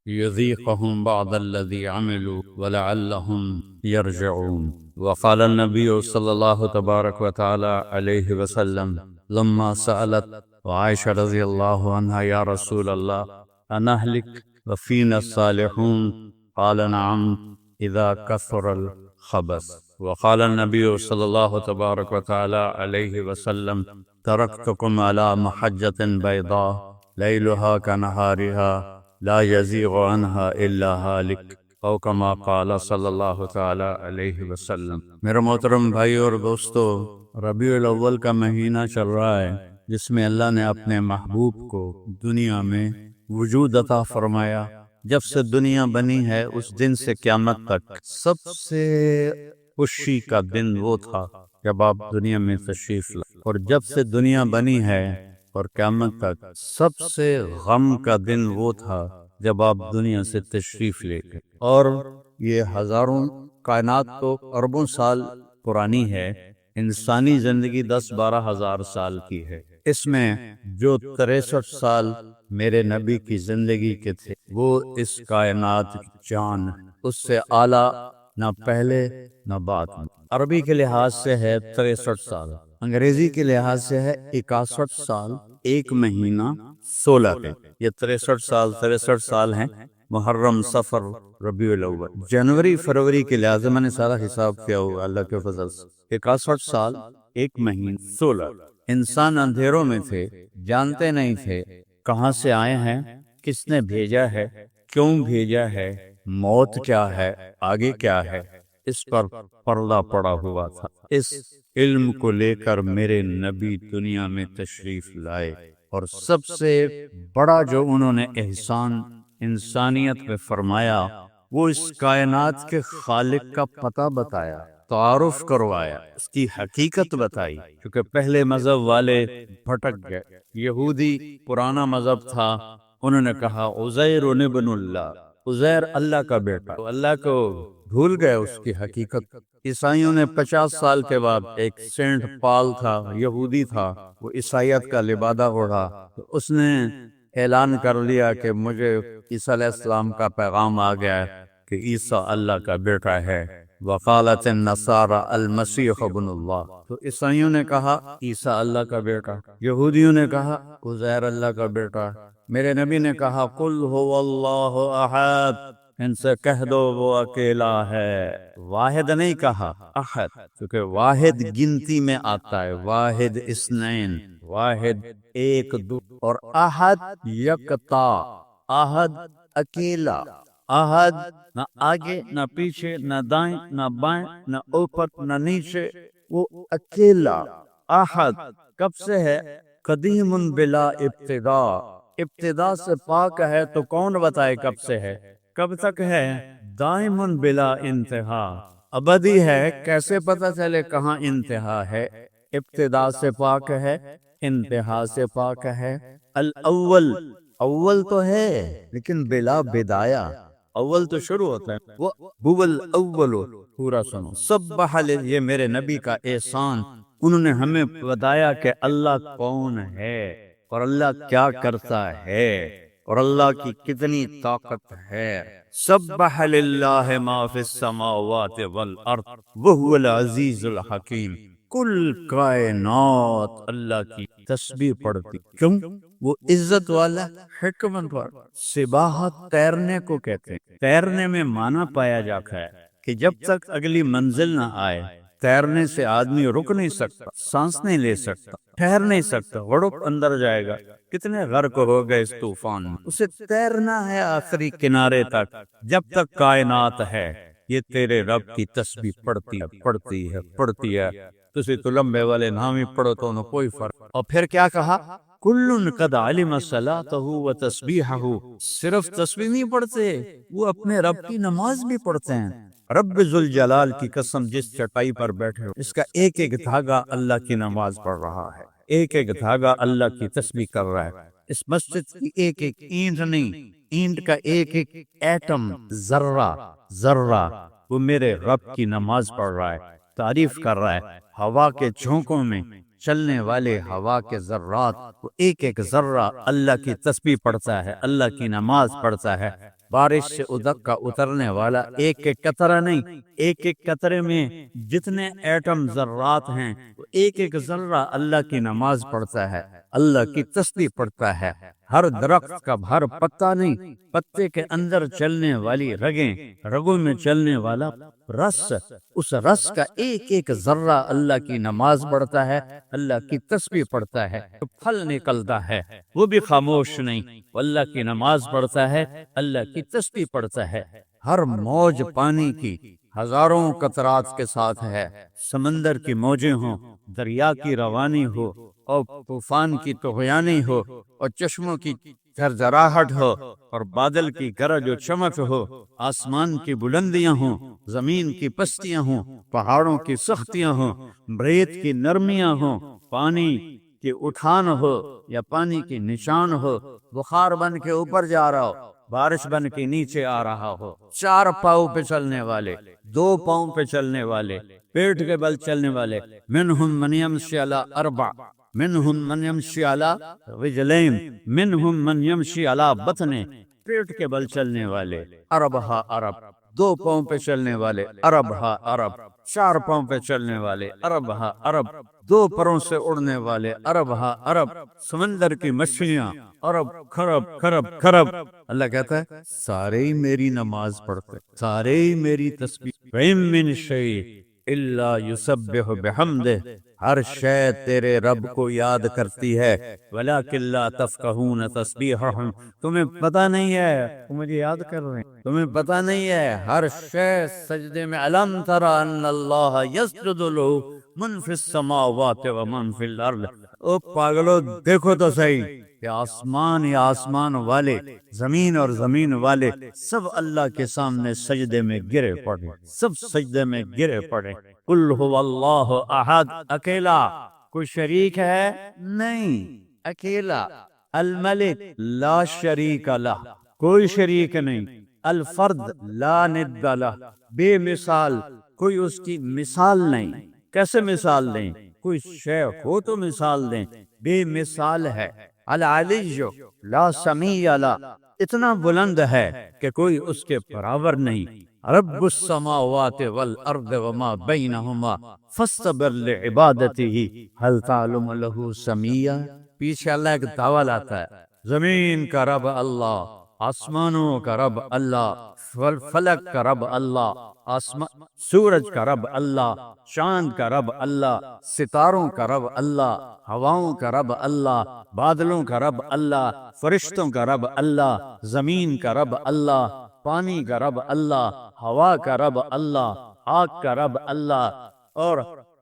يذيقهم بعض الذي عملوا ولعلهم يرجعون. وقال النبي صلى الله تبارك وتعالى عليه وسلم لما سألت عائشة رضي الله عنها يا رسول الله أنهلك وفينا الصالحون قال نعم إذا كثر الخبث. وقال النبي صلى الله تبارك وتعالى عليه وسلم تركتكم على محجة بيضاء ليلها كنهارها لا يزيغ عنها إلا هالك او کما قال صلی اللہ تعالی علیہ وسلم۔ میرے محترم بھائی اور دوستو، ربیع الاول کا مہینہ چل رہا ہے جس میں اللہ نے اپنے محبوب کو دنیا میں وجود عطا فرمایا۔ جب سے دنیا بنی ہے اس دن سے قیامت تک سب سے خوشی کا دن وہ تھا جب آپ دنیا میں تشریف لائے، اور جب سے دنیا بنی ہے اور قیامت تک سب سے غم کا دن وہ تھا جب آپ دنیا سے تشریف لے گئے۔ اور یہ ہزاروں کائنات تو اربوں سال پرانی ہے، انسانی زندگی 10-12 ہزار سال کی ہے۔ اس میں جو 63 سال میرے نبی کی زندگی کے تھے وہ اس کائنات کی جان، اس سے اعلیٰ نہ پہلے نہ بعد میں۔ عربی کے لحاظ سے ہے 63 سال، انگریزی کے لحاظ سے ہے 61 سال 1 مہینہ 16 دن۔ یہ 63 سال ہیں، محرم، صفر، ربیع الاول، جنوری، فروری کے لحاظ سے میں نے سارا حساب کیا ہوا اللہ کے فضل سے۔ 61 سال 1 مہینہ 16۔ انسان اندھیروں میں تھے، جانتے نہیں تھے کہاں سے آئے ہیں، کس نے بھیجا ہے، کیوں بھیجا ہے، موت کیا ہے، آگے کیا ہے، اس پر پردہ پڑا ہوا تھا۔ اس علم کو لے کر میرے نبی دنیا میں تشریف لائے، اور سب سے بڑا جو انہوں نے احسان انسانیت پہ فرمایا وہ اس کائنات کے خالق کا پتہ بتایا، تعارف کروایا، اس کی حقیقت بتائی، کیونکہ پہلے مذہب والے بھٹک گئے۔ یہودی پرانا مذہب تھا، انہوں نے کہا عزیر ابن اللہ، عزیر اللہ کا بیٹا، اللہ کو بھول گئے اس کی حقیقت۔ عیسائیوں نے 50 سال کے بعد، ایک سینٹ پال تھا، یہودی تھا، وہ عیسائیت کا لبادہ اوڑھا، تو اس نے اعلان کر لیا کہ مجھے عیسیٰ علیہ السلام کا پیغام آ گیا ہے کہ عیسیٰ اللہ کا بیٹا ہے۔ وقالت النصارى المسیح ابن اللہ، تو عیسائیوں نے کہا عیسیٰ اللہ کا بیٹا، یہودیوں نے کہا عزیر اللہ کا بیٹا۔ میرے نبی نے کہا قل هو اللہ احد، ان سے کہہ دو وہ اکیلا ہے، واحد نہیں کہا، احد، کیونکہ واحد گنتی میں آتا ہے، واحد اثنین، واحد ایک دو، اور احد یکتا، احد اکیلا، احد نہ آگے نہ پیچھے نہ دائیں نہ بائیں نہ اوپر نہ نیچے، وہ اکیلا احد۔ کب سے ہے؟ قدیم بلا ابتدا، ابتدا سے پاک ہے، تو کون بتائے کب سے ہے، کب تک ہے؟ دائم بلا انتہا، ابدی ہے، کیسے پتہ چلے کہاں انتہا ہے؟ ابتدا سے پاک ہے، انتہا سے پاک ہے۔ الاول، اول تو ہے لیکن بلا بدایا، اول تو شروع ہوتا ہے، وہ هو الاول، پورا سنو، سبح، یہ میرے نبی کا احسان، انہوں نے ہمیں بتایا کہ اللہ کون ہے اور اللہ کیا کرتا ہے اور اللہ کی کتنی طاقت ہے۔ سبح للہ ما فی السماوات والارض وہو العزیز الحکیم، کل کائنات اللہ کی تسبیح پڑھتی، کیوں؟ وہ عزت والا، حکمت والا۔ سباحت تیرنے کو کہتے ہیں، تیرنے میں معنی پایا جاتا ہے کہ جب تک اگلی منزل نہ آئے تیرنے سے آدمی رک نہیں سکتا، سانس نہیں لے سکتا، ٹھہر نہیں سکتا، غڑپ اندر جائے گا۔ کتنے غرق ہو گئے اس طوفان میں، اسے تیرنا ہے آخری کنارے تک، جب تک کائنات ہے یہ تیرے رب کی تسبیح پڑھتی ہے، پڑھتی ہے، پڑھتی ہے۔ تسی تو لمبے والے نام ہی پڑھو تو انہوں کوئی فرق۔ اور پھر کیا کہا؟ کل قد علم صلاتہ و تسبیحہ، صرف تسبیح نہیں پڑھتے، وہ اپنے رب کی نماز بھی پڑھتے ہیں۔ رب ذوالجلال کی قسم، جس چٹائی پر بیٹھے ہو اس کا ایک ایک دھاگا اللہ کی نماز پڑھ رہا ہے، ایک ایک دھاگا اللہ کی تسبیح کر رہا ہے۔ اس مسجد کی ایک ایک اینٹ نہیں، اینٹ کا ایک ایک ایٹم، ذرہ ذرہ، وہ میرے رب کی نماز پڑھ رہا ہے، تعریف کر رہا ہے۔ ہوا کے جھونکوں میں چلنے والے ہوا کے ذرات، وہ ایک ایک ذرہ اللہ کی تسبیح پڑھتا ہے، اللہ کی نماز پڑھتا ہے۔ بارش سے ادک کا اترنے والا ایک ایک قطرہ نہیں، ایک ایک قطرے میں جتنے ایٹم ذرات ہیں، ایک ایک ذرہ اللہ کی نماز پڑھتا ہے، اللہ کی تسبیح پڑھتا ہے۔ ہر درخت کا ہر پتا نہیں، پتے کے اندر چلنے والی رگیں، رگوں میں چلنے والا رس، اس رس کا ایک ایک ذرہ اللہ کی نماز پڑھتا ہے، اللہ کی تسبیح پڑھتا ہے، پھل نکلتا ہے وہ بھی خاموش نہیں، وہ اللہ کی نماز پڑھتا ہے، اللہ کی تسبیح پڑھتا ہے۔ ہر موج پانی کی ہزاروں قطرات کے ساتھ ہے، سمندر کی موجیں ہوں، دریا کی روانی ہو، اور طوفان کی طغیانی ہو، اور چشموں کی جھرجھراہٹ ہو، اور بادل کی گرج و چمک ہو، آسمان کی بلندیاں ہوں، زمین کی پستیاں ہوں، پہاڑوں کی سختیاں ہوں، ریت کی نرمیاں ہوں، پانی کی اٹھان ہو یا پانی کی نشان ہو، بخار بن کے اوپر جا رہا ہو، بارش بن کے نیچے آ رہا ہو، چار پاؤں پہ چلنے والے، دو پاؤں پہ چلنے والے، پیٹ کے بل چلنے والے، منہم من یمشی علی اربع، منہم من یمشی علی رجلین، منہم من یمشی علی بطن، پیٹ کے بل چلنے والے، عرب ہا عرب، دو پاؤں پہ چلنے والے، عرب ہا عرب، چار پاؤں پہ چلنے والے، عرب ہا عرب، دو پروں سے اڑنے والے، عرب ہا عرب، سمندر کی مچھلیاں، عرب خرب خرب خرب۔ اللہ کہتا ہے سارے ہی میری نماز پڑھتے، سارے ہی میری تسبیح، وَإِن مِّن شَيْءٍ إِلَّا يُسَبِّحُ بِحَمْدِهِ، ہر شے تیرے رب کو یاد کرتی ہے، وَلَٰكِن لَّا تَفْقَهُونَ تَسْبِيحَهُمْ، تمہیں پتہ نہیں ہے وہ مجھے یاد کر رہے ہیں، تمہیں پتہ نہیں ہے ہر شے سجدے میں، أَلَمْ تَرَ أَنَّ اللَّهَ يَسْجُدُ لَهُ مَن فِي السَّمَاوَاتِ وَمَن فِي الْأَرْضِ، او پاگلو دیکھو تو صحیح کہ آسمان یا آسمان والے، زمین اور زمین والے سب اللہ کے سامنے سجدے میں گرے پڑے، سب سجدے میں گرے پڑے۔ قل هو اللہ احد، اکیلا، کوئی شریک ہے نہیں، اکیلا، الملک لا شریک لہ، کوئی شریک نہیں، الفرد لا ند لہ، بے مثال، کوئی اس کی مثال نہیں۔ کیسے مثال دیں؟ کوئی شے ہو تو مثال دیں، بے مثال ہے۔ العلی لا سمیع لہ، اتنا بلند ہے کہ کوئی اس کے برابر نہیں۔ رب السماوات والارض وما بینہما فاصطبر لعبادتہ هل تعلم لہ سمیع، پیچھے اللہ ایک دعویٰ لاتا ہے، زمین کا رب اللہ، آسمانوں کا رب اللہ، فلک کا رب اللہ، سورج کا رب اللہ، چاند کا رب اللہ، ستاروں کا رب اللہ، ہواؤں کا رب اللہ، بادلوں کا رب اللہ، فرشتوں کا رب اللہ، زمین کا رب اللہ، پانی کا رب اللہ، ہوا کا رب اللہ، آگ کا رب اللہ،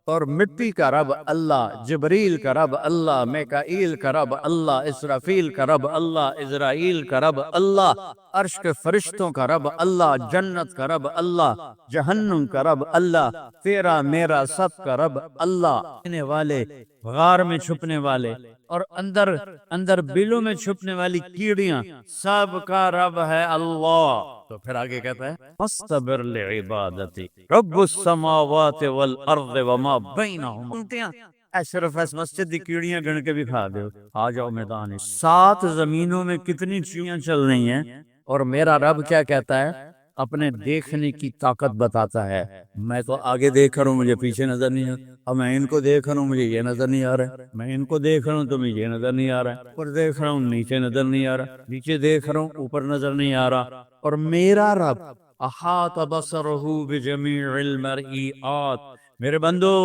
اور مٹی کا رب اللہ، جبریل کا رب اللہ، میکائیل کا رب اللہ، اسرافیل کا رب اللہ، اسرائیل کا رب اللہ، عرش کے فرشتوں کا رب اللہ، جنت کا رب اللہ، جہنم کا رب اللہ، تیرا میرا سب کا رب اللہ، چھپنے والے، غار میں چھپنے والے، اور اندر بلوں میں چھپنے والی کیڑیاں، سب کا رب ہے اللہ۔ تو پھر آگے کہتا ہے فاصطبر لعبادتی رب السماوات والارض وما بینہما، صرف اس مسجد کی کیڑیاں گن کے بھی کھا دو، آ جاؤ میدان میں، 7 زمینوں میں کتنی چڑیاں چل رہی ہیں، اور میرا رب کیا کہتا ہے، اپنے دیکھنے کی طاقت بتاتا ہے، میں تو آگے دیکھ رہا ہوں مجھے پیچھے نظر نہیں آتا، اور میں ان کو دیکھ رہا ہوں مجھے یہ نظر نہیں آ رہا ہے، میں ان کو دیکھ رہا ہوں تو مجھے یہ نظر نہیں آ رہا ہے، اوپر دیکھ رہا ہوں نیچے نظر نہیں آ رہا، نیچے دیکھ رہا ہوں اوپر نظر نہیں آ رہا، اور میرا رب احاط بصرہ بجمیع المرئیات، میرے بندو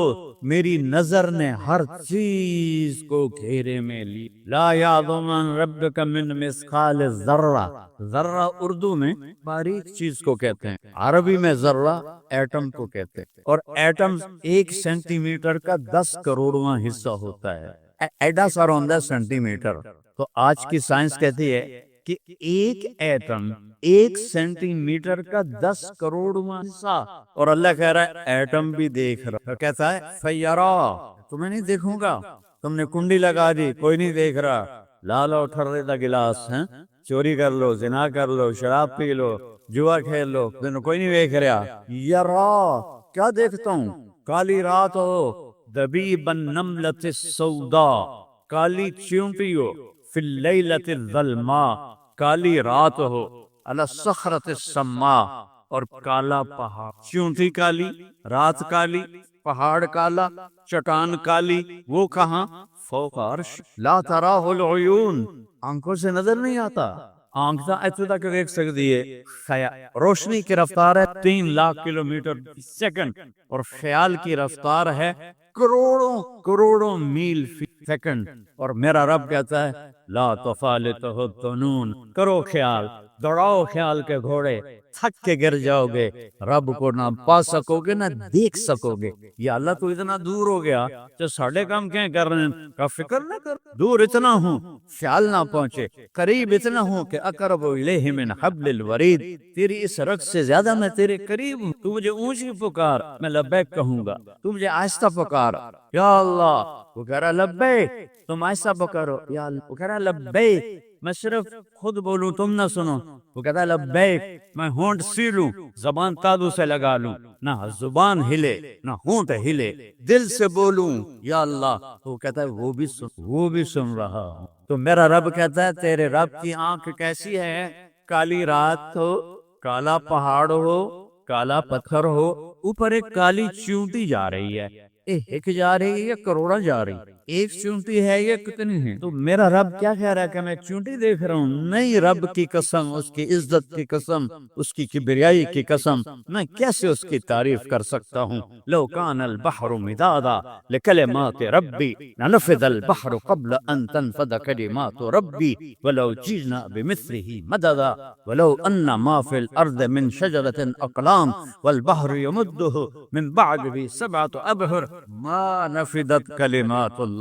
میری نظر نے ہر چیز کو گھیرے میں لی، لا یعظم عن ربک من مثقال ذرہ، ذرہ اردو میں باریک چیز کو کہتے ہیں، عربی میں ذرہ ایٹم کو کہتے ہیں، اور ایٹم 1 سینٹی میٹر کا 10 کروڑواں حصہ ہوتا ہے، ایڈا سارا ہوتا ہے سینٹی میٹر، تو آج کی سائنس کہتی ہے کہ ایک ایٹم 1 سینٹی میٹر کا 10 کروڑواں حصہ، اور اللہ کہہ رہا ہے ایٹم بھی دیکھ رہا، کہتا ہے فیرا، تمہیں نہیں دیکھوں گا، تم نے کنڈی لگا دی کوئی نہیں دیکھ رہا، لا لو ٹھرے دا گلاس ہیں، چوری کر لو، زنا کر لو، شراب پی لو، جوا کھیل لو، کوئی نہیں دیکھ رہا، یرا کیا دیکھتا ہوں، کالی رات ہو، دبیب النملۃ السوداء، کالی چیونٹی ہو، فی اللیلۃ الظلماء، کالی رات ہو، علی الصخرۃ السماء، اور کالا پہاڑ، چونٹی کالی، رات کالی، پہاڑ کالا، چٹان کالی، وہ کہاں؟ فوق عرش، لا تراہ العیون، آنکھوں سے نظر نہیں آتا، آنکھ تو ایتھے تک دیکھ سکتی ہے، روشنی کی رفتار ہے 3 لاکھ کلومیٹر فی سیکنڈ، اور خیال کی رفتار ہے کروڑوں کروڑوں میل فی سیکنڈ، اور میرا رب کہتا ہے لا تفالتہ الظنون، کرو خیال، دوڑاؤ خیال کے گھوڑے، تھک کے گر جاؤ گے، رب کو نہ پا سکو گے نہ دیکھ سکو گے۔ یا اللہ تو اتنا دور ہو گیا تو ساڑھے کام کیا کر رہے ہیں، کا فکر نہ کر، دور اتنا ہوں خیال نہ پہنچے، قریب اتنا ہوں کہ اقرب الیہ من حبل الورید، تیری اس رگ سے زیادہ میں تیرے قریب ہوں، تو مجھے اونچی پکار میں لبیک کہوں گا، تو مجھے آہستہ پکار یا اللہ، وہ کہہ رہا لبیک، تم آہستہ پکارو یا اللہ، وہ کہہ رہا لبیک، میں صرف خود بولوں تم نہ سنو، وہ کہتا ہے لبیک، میں ہونٹ سیلوں، زبان تادو سے لگا لوں، نہ زبان ہلے نہ ہونٹ ہلے، دل سے بولوں یا اللہ، وہ کہتا ہے وہ بھی سن رہا ہوں۔ تو میرا رب کہتا ہے تیرے رب کی آنکھ کیسی ہے؟ کالی رات ہو، کالا پہاڑ ہو، کالا پتھر ہو، اوپر ایک کالی چیونٹی جا رہی ہے، ایک جا رہی ہے یا کروڑا جا رہی ہے، ایک چونٹی ہے یا کتنی ہے؟ تو میرا رب کیا کہہ رہا ہے کہ میں چونٹی دیکھ رہا ہوں؟ نہیں، رب کی قسم، اس کی عزت کی قسم، اس کی کبریائی کی قسم، میں کیسے اس کی تعریف کر سکتا ہوں؟ لو کان البحر مدادا لکلمات ربی لنفد البحر قبل ان تنفد کلمات ربی ولو جئنا بمثله مددا ولو ان ما في الارض من شجرة اقلام والبحر يمده من بعده 7 ابحر ما نفدت کلمات اللہ۔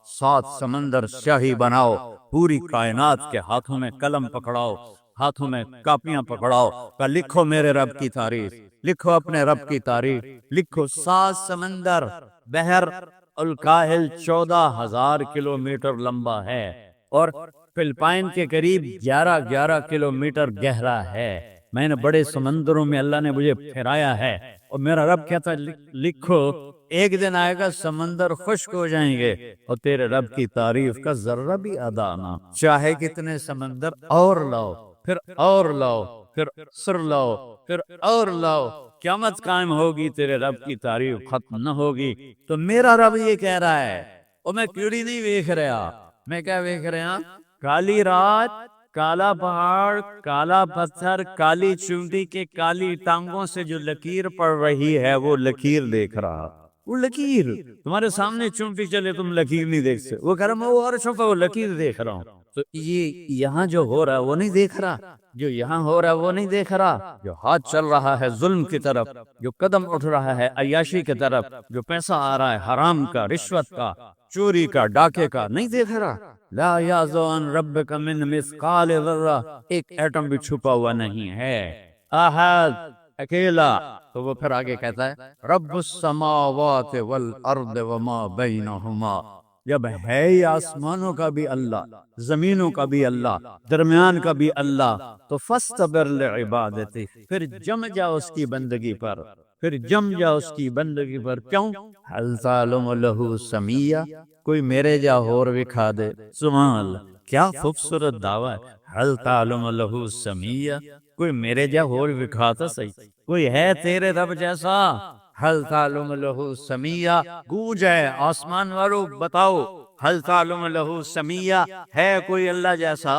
7 سمندر سیاہی بناؤ، پوری کائنات کے ہاتھوں میں قلم پکڑاؤ، ہاتھوں میں کاپیاں پکڑاؤ، کہ لکھو میرے رب کی تعریف، لکھو اپنے رب کی تعریف، لکھو۔ 7 سمندر، بحر الکاہل 14,000 کلومیٹر لمبا ہے، اور فلپائن کے قریب 11 کلومیٹر گہرا ہے۔ میں نے بڑے سمندروں میں اللہ نے مجھے پھرایا ہے، اور میرا رب کہتا ہے لکھو، ایک دن آئے گا سمندر خشک ہو جائیں گے اور تیرے رب کی تعریف کا ذرہ بھی ادا نہ، چاہے کتنے سمندر اور لاؤ، پھر اور لاؤ، پھر سر لاؤ، پھر اور لاؤ، قیامت قائم ہوگی، تیرے رب کی تعریف ختم نہ ہوگی۔ تو میرا رب یہ کہہ رہا ہے، اور میں کیڑی نہیں دیکھ رہا، میں کیا دیکھ رہا؟ کالی رات، کالا پہاڑ، کالا پتھر، کالی چونٹی کے کالی ٹانگوں سے جو لکیر پڑ رہی ہے، وہ لکیر دیکھ رہا۔ وہ لکیر تمہارے سامنے چونٹی چلے تم لکیر نہیں دیکھ سکتے، وہ کہہ رہا میں وہ عرشوں پہ وہ لکیر دیکھ رہا ہوں۔ تو یہ یہاں جو ہو رہا ہے وہ نہیں دیکھ رہا، جو یہاں ہو رہا ہے وہ نہیں دیکھ رہا، جو ہاتھ چل رہا ہے ظلم کی طرف، جو قدم اٹھ رہا ہے عیاشی کی طرف، جو پیسہ آ رہا ہے حرام کا، رشوت کا، چوری کا، ڈاکے کا، نہیں دیکھ رہا۔ لا یعزو عن ربک من مثقال ذرہ، ایک ایٹم بھی چھپا ہوا نہیں ہے، احد، اکیلا۔ تو وہ پھر آگے کہتا ہے رب السماوات والارض وما بینہما، جب ہے یہ آسمانوں کا بھی اللہ، زمینوں کا بھی اللہ، درمیان کا بھی اللہ، تو فاستبر لعبادتی، پھر جم جا اس کی بندگی پر، پھر جم جا اس کی بندگی پر۔ کیوں؟ حل تعلم لہ سمیہ، کوئی میرے جا ہور وکھا دے، سبحان اللہ، کیا خوبصورت دعویٰ ہے، حل تعلم لہ سمیہ، کوئی میرے جا ہور وکھا تو صحیح، کوئی ہے تیرے رب جیسا؟ حل تعلم لہ سمیہ، گونج ہے آسمان والو بتاؤ، حل تعلم لہ سمیہ، ہے کوئی اللہ جیسا؟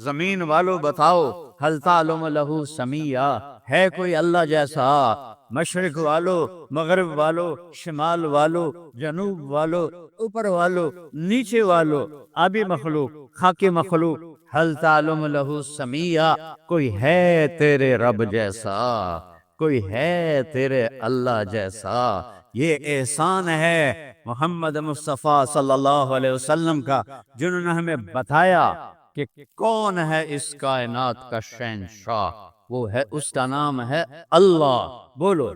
زمین والو بتاؤ، حل تعلم لہ سمیہ، ہے کوئی اللہ جیسا؟ مشرق والو، مغرب والو، شمال والو، جنوب والو، اوپر والو، نیچے والو، آبی مخلوق، خاکی مخلوق، حل تعلم لہ سمیہ، کوئی ہے تیرے رب جیسا؟ کوئی ہے تیرے اللہ جیسا؟ یہ احسان ہے محمد مصطفیٰ صلی اللہ علیہ وسلم کا، جنہوں نے ہمیں بتایا کہ کون ہے اس کائنات کا شہنشاہ، وہ ہے، اس کا نام ہے اللہ۔ بولو،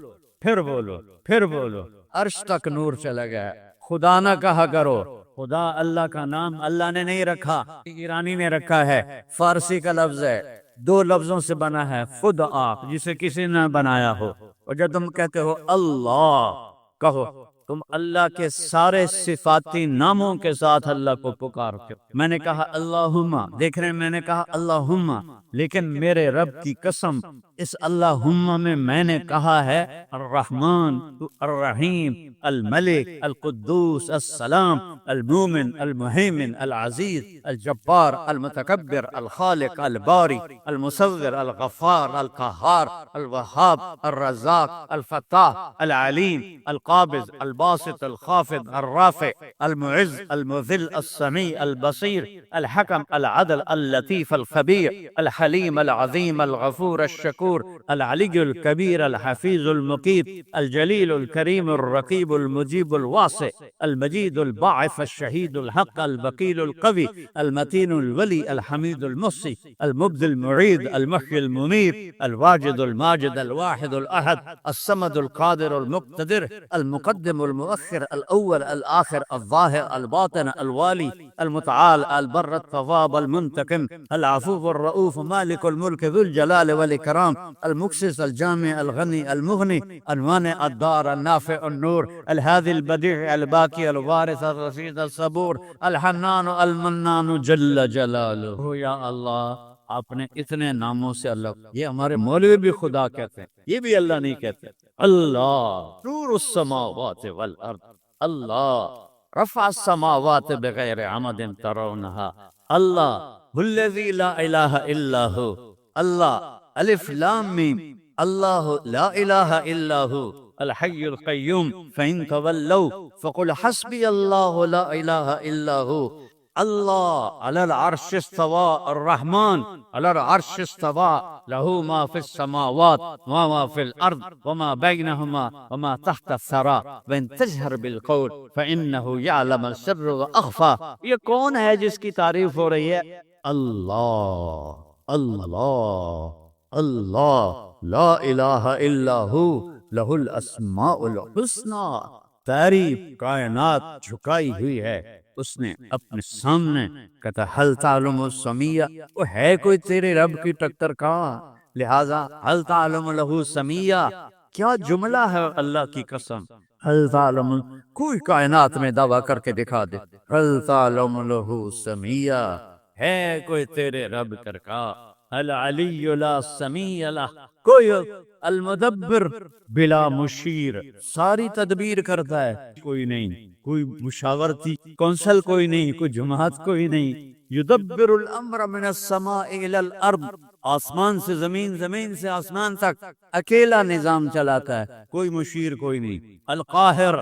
پھر بولو، پھر بولو، عرش تک نور چلا گیا۔ خدا نہ کہا کرو، خدا اللہ کا نام اللہ نے نہیں رکھا، ایرانی نے رکھا ہے، فارسی کا لفظ ہے، 2 لفظوں سے بنا ہے، خود آپ، جسے کسی نے بنایا ہو، اور جب تم کہتے ہو اللہ کہو، تم اللہ کے سارے صفاتی ناموں کے ساتھ اللہ کو پکارتے ہو۔ میں نے کہا اللہم، دیکھ رہے ہیں، میں نے کہا اللہم، لیکن میرے رب کی قسم اس اللہم میں نے کہا ہے الرحمن الرحیم الملک القدوس السلام المومن المہیمن العزیز الجبار المتکبر الخالق الباری المصور الغفار القہار الوہاب الرزاق الفتاح العلیم القابض الباسط الخافض الرافع المعز المذل السمیع البصیر الحکم العدل اللطیف الخبیر الحلیم العظیم الغفور الشکور العلی الکبیر الحفیظ المقیت الجلیل الکریم الرقیب المجیب الواسع المجید الباعث الشہید الحق البقیل القوی المتین الولی الحمید المحصی المبدی المعید المحیی المميت الواجد الماجد الواحد الأحد الصمد القادر المقتدر المقدم المؤخر الأول الآخر الظاهر الباطن الوالي المتعال البر التواب المنتقم العفو الرؤوف مالك الملك ذو الجلال والإكرام المقسط الجامع الغني المغني المانع الدار النافع النور الهادي البديع الباقي الوارث الرشيد الصبور الحنان المنان جل جلاله. یا اللہ آپ نے اتنے ناموں سے اللہ، یہ ہمارے مولوی بھی خدا کہتے ہیں، یہ بھی اللہ نہیں کہتے. اللہ نور السماوات والارض، اللہ رفع السماوات بغیر عمد ترونها، اللہ الذی لا الہ الا ہو، اللہ الف لام میم، اللہ لا الہ الا ہو الحی القیوم فإن تولوا فقل حسبی اللہ لا الہ الا ہو. اللہ علی العرش استوى الرحمن علی العرش استوى له ما في السماوات وما في الارض وما بينهما وما تحت الثرى وان تجهر بالقول فانه يعلم السر واخفى. یہ کون ہے جس کی تعریف ہو رہی ہے؟ اللہ اللہ اللہ لا الہ الا ہو لہ الاسماء الحسنى. تعریف کائنات جھکائی ہوئی ہے اس نے اپنے سامنے. کہتا حل تعلم السمیہ، وہ ہے کوئی تیرے رب کی ٹکر کا؟ لہذا حل تعلم لہ سمیہ، کیا جملہ ہے اللہ کی قسم. حل تعلم، کوئی کائنات میں دعویٰ کر کے دکھا دے حل تعلم لہ سمیہ، ہے کوئی تیرے رب کر کا. العلی لا سمیہ لہ، کوئی المدبر بلا مشیر، ساری تدبیر کرتا ہے، کوئی نہیں، کوئی مشاورتی کونسل کوئی نہیں، کوئی جماعت کوئی نہیں. یدبر الامر من السماء الى الارض، آسمان سے زمین، زمین سے آسمان تک اکیلا نظام چلاتا ہے، کوئی مشیر کوئی نہیں. القاہر،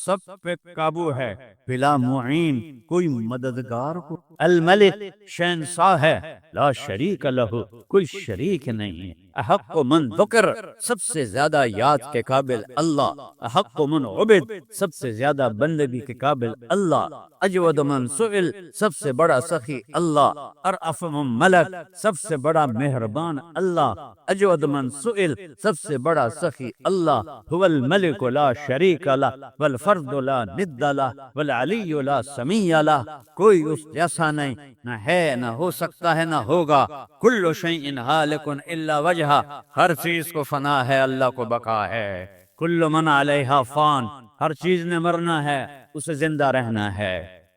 سب پہ قابو ہے، بلا معین، کوئی مددگار کو. الملک، شہنشاہ ہے، لا شریک لہ، کوئی شریک نہیں ہے. احق من ذکر، سب سے زیادہ یاد کے قابل اللہ. احق من عبد، سب سے زیادہ بندگی کے قابل اللہ. اجود من سئل، سب سے بڑا سخی اللہ. ارأف من ملک، سب سے بڑا مہربان اللہ. اجود من سئل، سب سے بڑا سخی اللہ. هو الملک لا شریک لہ والفرد لا ند لہ والعلی لا سمیع لہ، کوئی اس جیسا نہیں، نہ ہے، نہ ہو سکتا ہے، نہ ہوگا. کل شیء ہالک الا وجہہ، ہر چیز کو فنا ہے، اللہ کو بقا ہے. کل من علیہا فان، ہر چیز نے مرنا ہے، اسے زندہ رہنا ہے.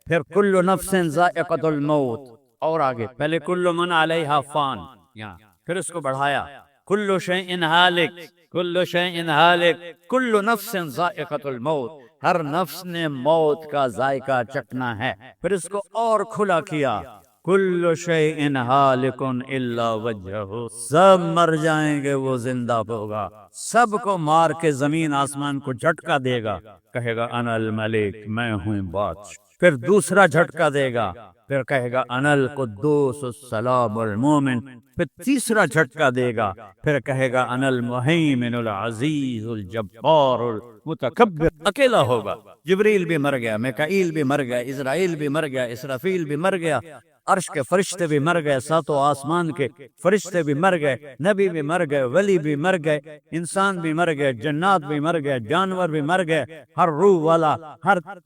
پھر کل نفس ذائقۃ الموت، اور آگے پہلے کل من علیہا فان، یہاں پھر اس کو بڑھایا کل شیء ہالک، کل شیء ہالک، کل نفس ذائقۃ الموت، ہر نفس نے موت کا ذائقہ چکھنا ہے. پھر اس کو اور کھلا کیا کل شیء ہالک الا وجہہ، سب مر جائیں گے، وہ زندہ ہوگا. سب کو مار کے زمین آسمان کو جھٹکا دے گا، کہے گا انا الملک، میں ہوں بادشاہ. پھر دوسرا جھٹکا دے گا، پھر کہے گا انا القدوس السلام المومن. پھر تیسرا جھٹکا دے گا، پھر کہے گا انا المہیمن العزیز الجبار المتکبر. اکیلا ہوگا. جبریل بھی مر گیا، میکائیل بھی مر گیا، اسرائیل بھی مر گیا، اسرافیل بھی مر گیا، عرش کے فرشتے بھی مر گئے، ساتوں آسمان کے فرشتے بھی مر گئے، نبی بھی مر گئے، ولی بھی مر گئے، انسان بھی مر گئے، جنات بھی مر گئے، جانور بھی مر گئے، ہر روح والا،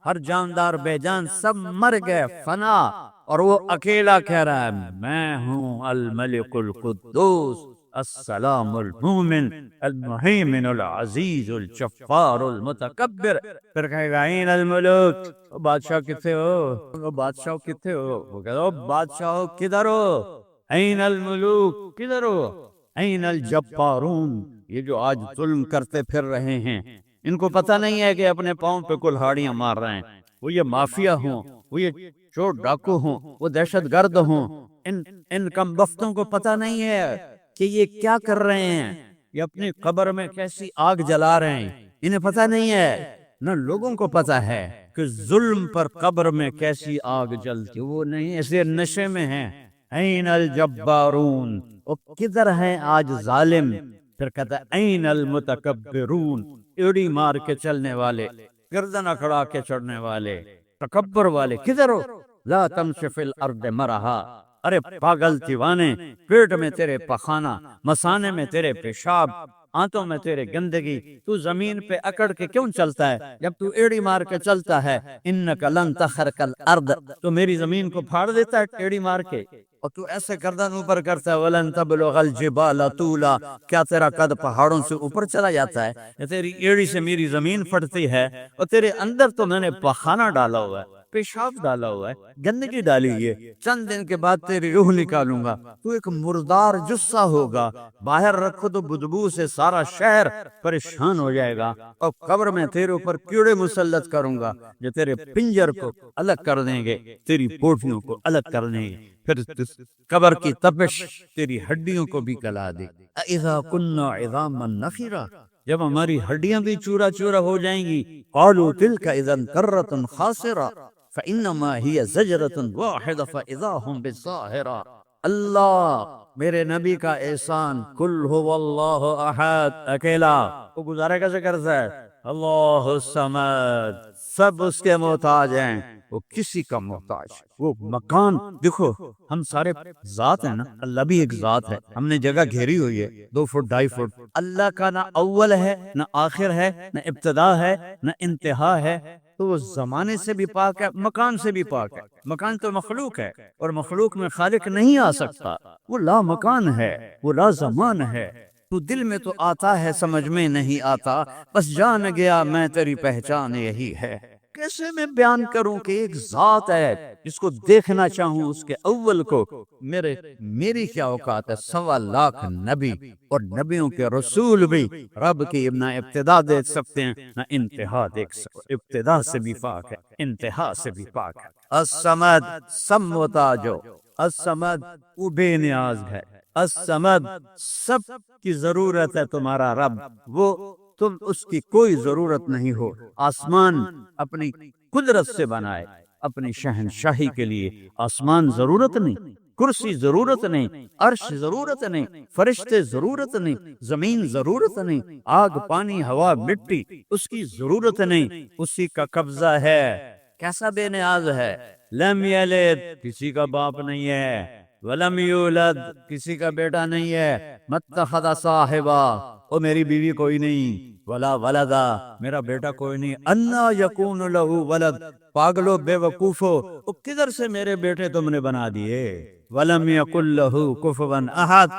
ہر جاندار بے جان سب مر گئے، فنا. اور وہ اکیلا کہہ رہا ہے میں ہوں الملک القدوس السلام المومن المہیمن العزیز الجبار المتکبر. پھر کہے گا این الملوک، بادشاہ کتنے ہو؟ بادشاہ کتنے ہو؟ وہ کہتا ہو بادشاہ کدھر ہو؟ این الملوک، کدھر ہو؟ این الجبارون، یہ جو آج ظلم کرتے پھر رہے ہیں، ان کو پتہ نہیں ہے کہ اپنے پاؤں پہ کلہاڑیاں مار رہے ہیں، وہ یہ مافیا ہوں، وہ یہ چور ڈاکو ہوں، وہ دہشت گرد ہوں، ان کم بختوں کو پتہ نہیں ہے کہ یہ کیا کر رہے ہیں، یہ اپنی قبر میں کیسی آگ جلا رہے ہیں، انہیں پتہ نہیں ہے۔ نہ لوگوں کو پتہ ہے کہ ظلم پر قبر میں کیسی آگ جلتی، وہ نہیں، ایسے نشے میں ہیں۔ این الجبارون، وہ کدھر ہیں آج ظالم؟ پھر کہتا ہے این المتکبرون، ایڑی مار کے چلنے والے، گردن اکھڑا کے چڑھنے والے، تکبر والے، کدھر ہو؟ لا تمشی فی الارض مرحا، ارے پاگل دیوانے، پیٹ میں تیرے پخانہ، مثانے میں تیرے پیشاب، آنتوں میں تیرے گندگی، تو زمین پہ اکڑ کے کیوں چلتا ہے جب تو ایڑی مار کے چلتا ہے؟ انک لن تخرق الارض، تو میری زمین کو پھاڑ دیتا ہے ایڑی مار کے، اور تو ایسے گردن اوپر کرتا ہے، ولن تبلغ الجبال طولا، کیا تیرا قد پہاڑوں سے اوپر چلا جاتا ہے؟ تیری ایڑی سے میری زمین پھٹتی ہے، اور تیرے اندر تو میں نے پخانہ ڈالا ہوا ہے، پیشاب ڈالا ہوا ہے، گندگی ڈالی ہے، چند دن کے بعد تیری روح نکالوں گا، تو ایک مردار جثہ ہوگا، باہر رکھو تو بدبو سے سارا شہر پریشان ہو جائے گا، اور قبر میں تیرے اوپر کیڑے مسلط کروں گا جو تیرے پنجر کو الگ کر دیں گے، تیری پوٹیوں کو الگ کر دیں گے، پھر قبر کی تپش تیری ہڈیوں کو بھی گلا دے۔ اذا كنا عظاما نخرا، جب ہماری ہڈیاں بھی چورا چورا ہو جائیں گی، قالوا تلك اذا كرة خاسرة فانما هي زجرة واحدة فاذا هم بالساهرة۔ اللہ، میرے نبی کا احسان، کل هو اللہ احد، اکیلا، وہ گزارا کیسے کرتا ہے؟ اللہ الصمد، سب اس کے محتاج ہیں، وہ کسی کا محتاج، وہ مکان، دیکھو ہم سارے ذات ہیں نا، اللہ بھی ایک ذات ہے، ہم نے جگہ گھیری ہوئی ہے 2 فٹ 2.5 فٹ، اللہ کا نہ اول ہے نہ آخر ہے نہ ابتدا ہے نہ انتہا ہے، تو وہ زمانے سے بھی پاک ہے، مکان سے بھی پاک ہے، مکان تو مخلوق ہے، اور مخلوق میں خالق نہیں آ سکتا، وہ لا مکان ہے، وہ لا زمان ہے، تو دل میں تو آتا ہے سمجھ میں نہیں آتا، بس جان گیا میں تیری پہچان یہی ہے۔ کیسے میں بیان کروں کہ ایک ذات ہے جس کو دیکھنا چاہوں اس کے اول کو، میری کیا اوقات ہے؟ 1.25 لاکھ نبی اور نبیوں کے رسول بھی رب کی نہ ابتدا دیکھ سکتے ہیں نہ انتہا دیکھ سکتے، ابتدا سے بھی پاک ہے، انتہا سے بھی پاک ہے۔ الصمد، سموتاجو، الصمد، وہ بے نیاز ہے، الصمد، سب کی ضرورت ہے تمہارا رب، وہ تم اس کی کوئی ضرورت نہیں ہو۔ آسمان اپنی قدرت سے بنائے، اپنی شہنشاہی کے لیے آسمان ضرورت نہیں، کرسی ضرورت نہیں، عرش ضرورت نہیں، فرشتے ضرورت نہیں، زمین ضرورت نہیں، آگ پانی ہوا مٹی اس کی ضرورت نہیں، اسی کا قبضہ ہے۔ کیسا بے نیاز ہے؟ لم یلد، کسی کا باپ نہیں ہے، ولم یولد، کسی کا بیٹا نہیں ہے، متخذ صاحبہ، او میری بیوی کوئی نہیں، ولا ولدا، میرا بیٹا کوئی نہیں، انا یکون لہ ولد، پاگلو بے وقوفو، او کدھر سے میرے بیٹے تم نے بنا دیے؟ ولم یکن لہ کفوا احد،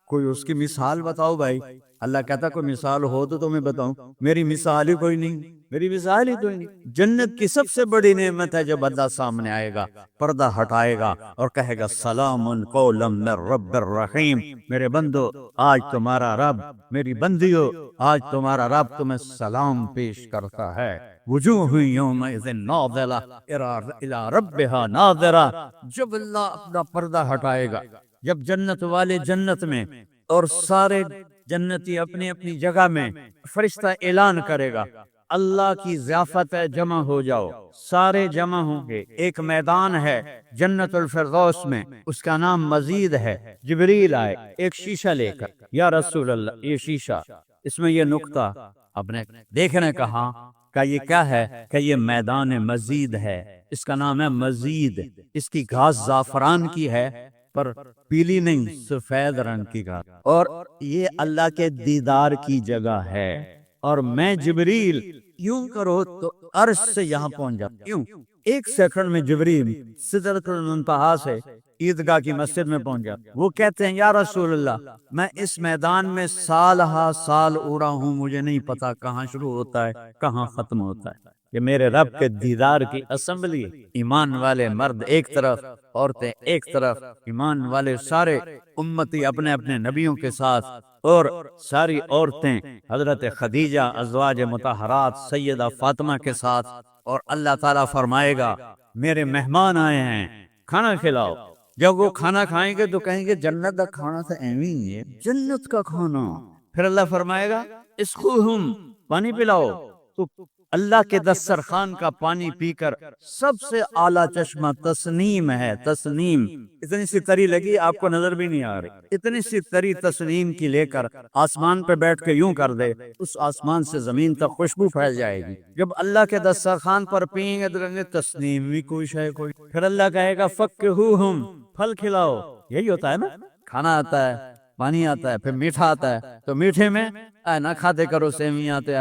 کوئی اس کی مثال بتاؤ بھائی، اللہ کہتا کوئی مثال ہو تو تمہیں بتاؤں، میری مثال ہی کوئی نہیں، میری مثال ہی کوئی نہیں۔ جنت کی سب سے بڑی نعمت ہے جب بندہ سامنے آئے گا، پردہ ہٹائے گا اور کہے گا سلام قولا من رب الرحیم، میرے بندو آج تمہارا رب، میری بندیو آج تمہارا رب تمہیں سلام پیش کرتا ہے۔ وجوہ یومئذ ناظرہ الی ربہا ناظرہ، جب اللہ اپنا پردہ ہٹائے گا، جب جنت والے جنت میں اور سارے جنتی اپنی اپنی جگہ میں، فرشتہ اعلان کرے گا اللہ کی ضیافت ہے، جمع ہو جاؤ، سارے جمع ہوں گے، ایک میدان ہے جنت الفردوس میں، اس کا نام مزید ہے، جبریل آئے ایک شیشہ لے کر، یا رسول اللہ یہ شیشہ، اس میں یہ نقطہ، اپنے دیکھنے کہا کہ یہ کیا ہے؟ کہ یہ میدان مزید ہے، اس کا نام ہے مزید، اس کی گھاس زعفران کی ہے پر پیلی نہیں، سفید رنگ کی گھاس، اور یہ اللہ کے دیدار کی جگہ ہے، اور میں جبریل یوں کرو تو عرش سے یہاں پہنچ جاتا، یوں ایک سیکنڈ میں جبریل سدرۃ المنتہا سے عیدگاہ کی مسجد میں پہنچ جاتا۔ وہ کہتے ہیں یا رسول اللہ میں اس میدان میں سال ہا سال اڑا ہوں، مجھے نہیں پتا کہاں شروع ہوتا ہے کہاں ختم ہوتا ہے، کہ میرے رب کے دیدار کی اسمبلی، ایمان والے مرد ایک طرف، عورتیں ایک طرف، ایمان والے سارے امتی اپنے اپنے نبیوں کے ساتھ، اور ساری عورتیں حضرت خدیجہ ازواج مطہرات سیدہ فاطمہ کے ساتھ، اور اللہ تعالیٰ فرمائے گا میرے مہمان آئے ہیں کھانا کھلاؤ۔ جب وہ کھانا کھائیں گے تو کہیں گے جنت کا کھانا تو ایویں ہی ہے، جنت کا کھانا۔ پھر اللہ فرمائے گا اسقوہم، پانی پلاؤ۔ تو اللہ کے دسترخوان کا پانی پی کر سب سے اعلیٰ چشمہ تسنیم ہے، تسنیم۔ اتنی سی تری لگی آپ کو نظر بھی نہیں آ رہی، اتنی سی تری تسنیم کی لے کر آسمان پہ بیٹھ کے یوں کر دے، اس آسمان سے زمین تک خوشبو پھیل جائے گی۔ جب اللہ کے دسترخوان پر پئیں گے تو کہیں گے تسنیم بھی کوئی شے کوئی۔ پھر اللہ کہے گا فکہوہم، پھل کھلاؤ۔ یہی ہوتا ہے نا، کھانا آتا ہے، پانی آتا ہے، پھر میٹھا آتا ہے، تو میٹھے میں اے نہ کھاتے کرو سیویاں تے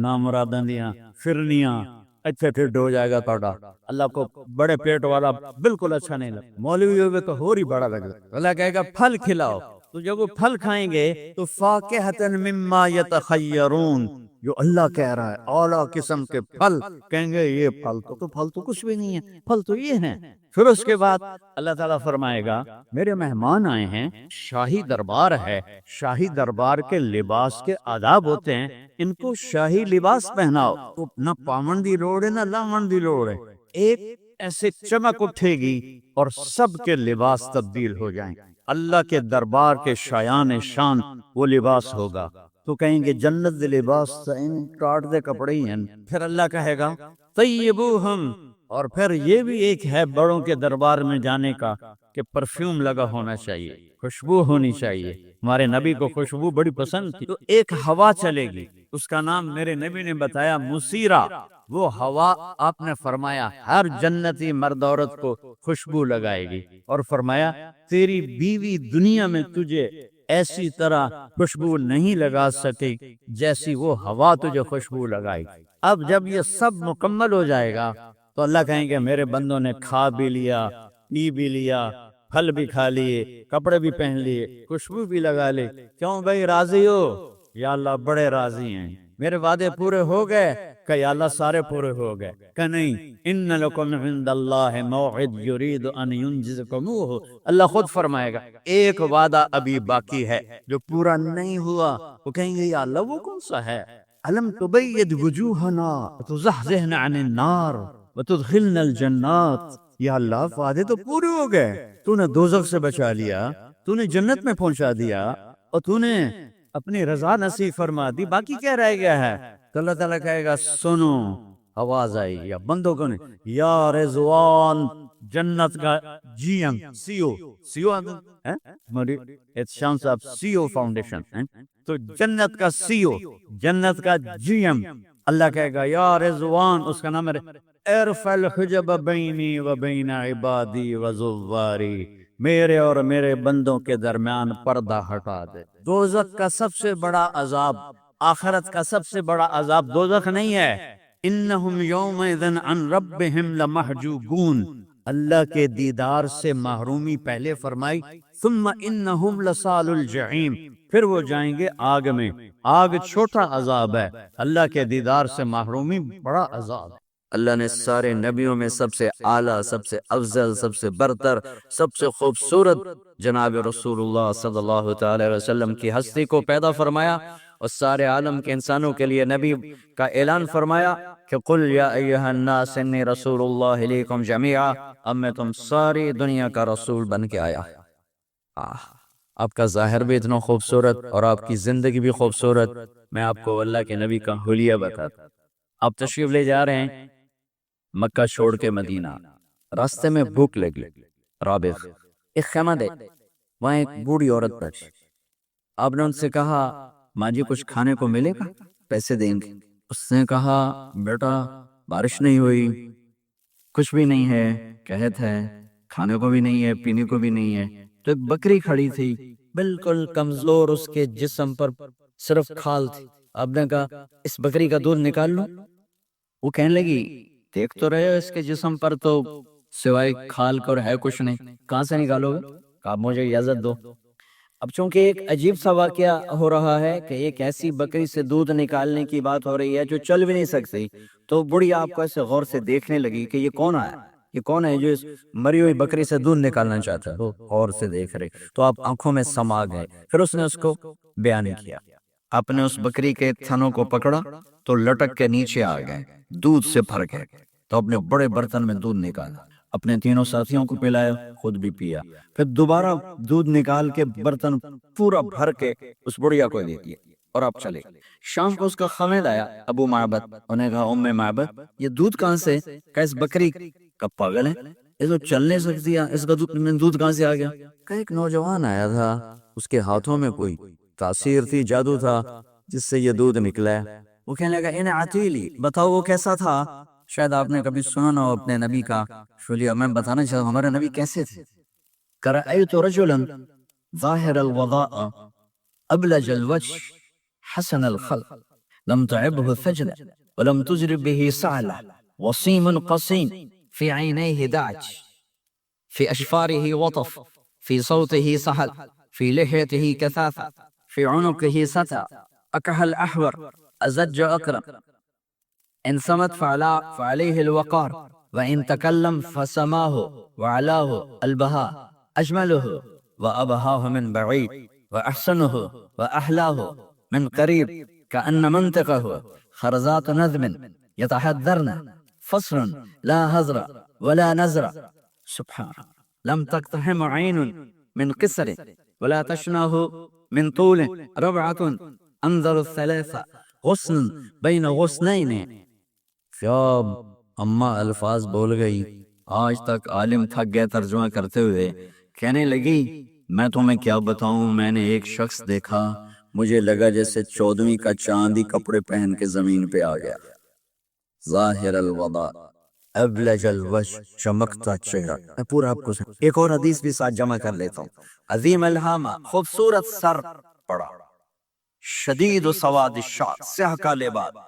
نامراداں دیاں فرنیاں، اچھا ٹھڈ ہو جائے گا توڑا۔ اللہ کو بڑے پیٹ والا بالکل اچھا نہیں لگتا، مولوی ہوئے تو اور ہی بڑا لگتا۔ اللہ کہے گا پھل کھلاؤ، تو جب وہ پھل کھائیں گے تو فاکہۃ مما یتخیرون، جو اللہ کہہ رہا ہے اعلیٰ قسم کے پھل، کہیں گے یہ پھل تو کچھ بھی نہیں ہے، پھل تو یہ ہیں۔ پھر اس کے بعد اللہ تعالیٰ فرمائے گا میرے مہمان آئے ہیں، شاہی دربار ہے، شاہی دربار کے لباس کے آداب ہوتے ہیں، ان کو شاہی لباس پہناؤ۔ تو نہ پامن دی لوڑ ہے نہ لامن دی لوڑ ہے، ایک ایسے چمک اٹھے گی اور سب کے لباس تبدیل ہو جائیں۔ اللہ کے دربار کے شایان شان وہ لباس ہوگا، تو کہیں گے جنت دے لباس ٹاٹ دے کپڑے ہی ہیں۔ پھر اللہ کہے گا طیبوہم، اور پھر یہ بھی ایک ہے بڑوں کے دربار میں جانے کا کہ پرفیوم لگا ہونا چاہیے، خوشبو ہونی چاہیے۔ ہمارے نبی کو خوشبو بڑی پسند تھی، تو ایک ہوا چلے گی، اس کا نام میرے نبی نے بتایا مسیرہ۔ وہ ہوا آپ نے فرمایا ہر جنتی مرد عورت کو خوشبو لگائے گی، اور فرمایا تیری بیوی دنیا میں تجھے ایسی طرح خوشبو نہیں لگا سکے جیسی وہ ہوا تجھے خوشبو لگائے گی۔ اب جب یہ سب مکمل ہو جائے گا تو اللہ کہیں گے میرے بندوں نے کھا بھی لیا، پی بھی لیا، پھل بھی کھا لیے، کپڑے بھی پہن لیے، خوشبو بھی لگا لے، کیوں بھائی راضی ہو؟ یا اللہ بڑے راضی ہیں، میرے وعدے پورے ہو گئے؟ کہ یا اللہ سارے پورے ہو گئے؟ کہ نہیں، ان لکم عند اللہ موعد یرید ان ینجزکموہ، اللہ خود فرمائے گا ایک وعدہ ابھی باقی ہے جو پورا نہیں ہوا۔ وہ کہیں گے یا اللہ وہ کون سا ہے؟ الم تبید وجوہنا وتزحزحنا عن النار وتدخلنا الجنات، یا اللہ وعدے تو پورے ہو گئے، تو نے دوزخ سے بچا لیا، تو نے جنت میں پہنچا دیا، اور تو نے اپنی رضا نصیب فرما دی، باقی کیا رہ گیا ہے؟ تو اللہ تعالیٰ کہے گا سنو، آواز آئی یا بندوں کو نہیں، یا رضوان، جنت کا جی ایم سی او، سی او ہماری شام صاحب سی او فاؤنڈیشن، تو جنت کا سی او، جنت کا جی ایم، اللہ کہے گا یا رضوان، اس کا نام ہے ارفع الحجب بینی و بین عبادی و زواری، میرے اور میرے بندوں کے درمیان پردہ ہٹا دے۔ دوزخ کا سب سے بڑا عذاب، آخرت کا سب سے بڑا عذاب دوزخ نہیں ہے، انہم یومئذ عن ربہم لمحجوبون، اللہ کے دیدار سے محرومی پہلے فرمائی، ثم انہم لصال الجحیم، پھر وہ جائیں گے آگ میں۔ آگ چھوٹا عذاب ہے، اللہ کے دیدار سے محرومی بڑا عذاب ہے۔ اللہ نے سارے نبیوں میں سب سے اعلیٰ، سب سے افضل، سب سے برتر، سب سے خوبصورت جناب رسول اللہ صلی اللہ تعالی علیہ وسلم کی ہستی کو پیدا فرمایا، اور سارے عالم کے انسانوں کے لیے نبی کا اعلان فرمایا کہ قل یا ایھا الناس انی رسول اللہ الیکم جمیعا، اب میں تم ساری دنیا کا رسول بن کے آیا۔ آپ کا ظاہر بھی اتنا خوبصورت اور آپ کی زندگی بھی خوبصورت، میں آپ کو اللہ کے نبی کا حلیہ بتاتا۔ آپ تشریف لے جا رہے ہیں مکہ چھوڑ کے مدینہ، راستے میں بھوک لگی، رابغ ایک خیمہ دے، وہاں ایک بوڑھی عورت بیٹھی، آپ نے ان سے کہا ماں جی کچھ کھانے کو ملے گا؟ پیسے دیں گے۔ اس نے کہا بیٹا بارش نہیں ہوئی، کچھ بھی نہیں ہے، قحط ہے، کھانے کو بھی نہیں ہے، پینے کو بھی نہیں ہے۔ تو ایک بکری کھڑی تھی بالکل کمزور، اس کے جسم پر صرف کھال تھی۔ آپ نے کہا اس بکری کا دودھ نکال لو؟ وہ کہنے لگی دیکھ تو رہے ہو اس کے جسم پر تو سوائے کھال کر ہے کچھ نہیں، کہاں سے نکالو گے؟ کہا مجھے اجازت دو۔ اب چونکہ ایک عجیب سا واقعہ ہو رہا ہے کہ ایک ایسی بکری سے دودھ نکالنے کی بات ہو رہی ہے جو چل بھی نہیں سکتی، تو بڑھیا آپ کو ایسے غور سے دیکھنے لگی کہ یہ کون آیا، یہ کون ہے جو اس مری ہوئی بکری سے دودھ نکالنا چاہتا ہے، وہ غور سے دیکھ رہے، تو آپ آنکھوں میں سما گئے۔ پھر اس نے اس کو بیان کیا، آپ نے اس بکری کے تھنوں کو پکڑا تو لٹک کے نیچے آ گئے، دودھ سے بھر گئے، تو اپنے بڑے برتن میں دودھ نکالا، اپنے تینوں ساتھیوں کو پلایا، خود بھی پیا، پھر دوبارہ دودھ نکال کے برتن پورا بھر کے اس بڑھیا کو دے دیا، اور آپ چلے۔ شام کو اس کا خامد آیا، ابو معبد، انہیں کہا ام معبد یہ دودھ کہاں سے؟ کہ اس بکری کا پاگل ہے، اس کو چل نہیں سکتی، اس کا دودھ کہاں سے آ گیا؟ کہ ایک نوجوان آیا تھا، اس کے ہاتھوں میں کوئی تاثیر تھی، جادو تھا، جس سے یہ دودھ نکلا ہے۔ وہ کہنے لگا انہیں عتیلی، بتاؤ وہ کیسا تھا؟ شاید آپ نے کبھی سنا نہ ہو اپنے نبی کا، شلیہ میں بتانا چاہتا ہوں ہمارے نبی کیسے تھے۔ کرأیت رجلا ظاہر الوضاء ابلج الوجه حسن الخلق لم تعبه ثجلة ولم تجرب به سعلة وصيم قصيم في عينيه دعج في أشفاره وطف في صوته سهل في لحيته كثافة في عنقه ستى أكحل أحور أزج أكرم إن صمت فعليه الوقار وإن تكلم فسماه وعلاه البهاء أجمله وأبهاه من بعيد وأحسنه وأحلاه من قريب كأن منطقه خرزات نذم يتحذرن فصر لا هزر ولا نزر سبحان لم تقتحم عين من قصر ولا تشناه من طول ربعة أنظر الثلاثة غصن بين غصنين۔ جب اماں الفاظ بول گئی، آج تک عالم تھک گئے ترجمہ کرتے ہوئے، کہنے لگی میں تمہیں کیا بتاؤں، میں نے ایک شخص دیکھا، مجھے لگا جیسے 14ویں کا چاندی کپڑے پہن کے زمین پہ آ گیا، ظاہر الوضاء ابلج الوجه، چمکتا چہرہ۔ میں پورا آپ کو ایک اور حدیث بھی ساتھ جمع کر لیتا ہوں۔ عظیم الہامہ، خوبصورت سر پڑا، شدید سواد الشعر، سیاہ کا لباس،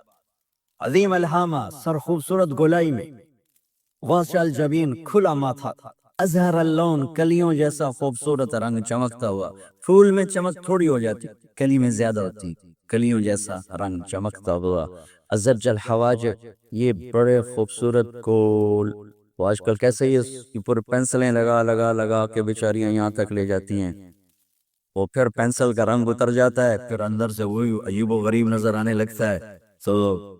عظیم الہامہ، سر خوبصورت گولائی میں، واسع الجبین، کھلا ماتھا تھا، ازہر اللون، کلیوں جیسا خوبصورت رنگ چمکتا ہوا، پھول میں چمک تھوڑی ہو جاتی، کلی میں زیادہ ہوتی، کلیوں جیسا رنگ چمکتا ہوا، ازج الحواجب، یہ بڑے خوبصورت کول، وہ آج کل کیسے یہ پر پینسلیں لگا لگا لگا کے بیچاریاں یہاں تک لے جاتی ہیں، وہ پھر پینسل کا رنگ اتر جاتا ہے، پھر اندر سے وہی عجیب و غریب نظر آنے لگتا ہے۔ تو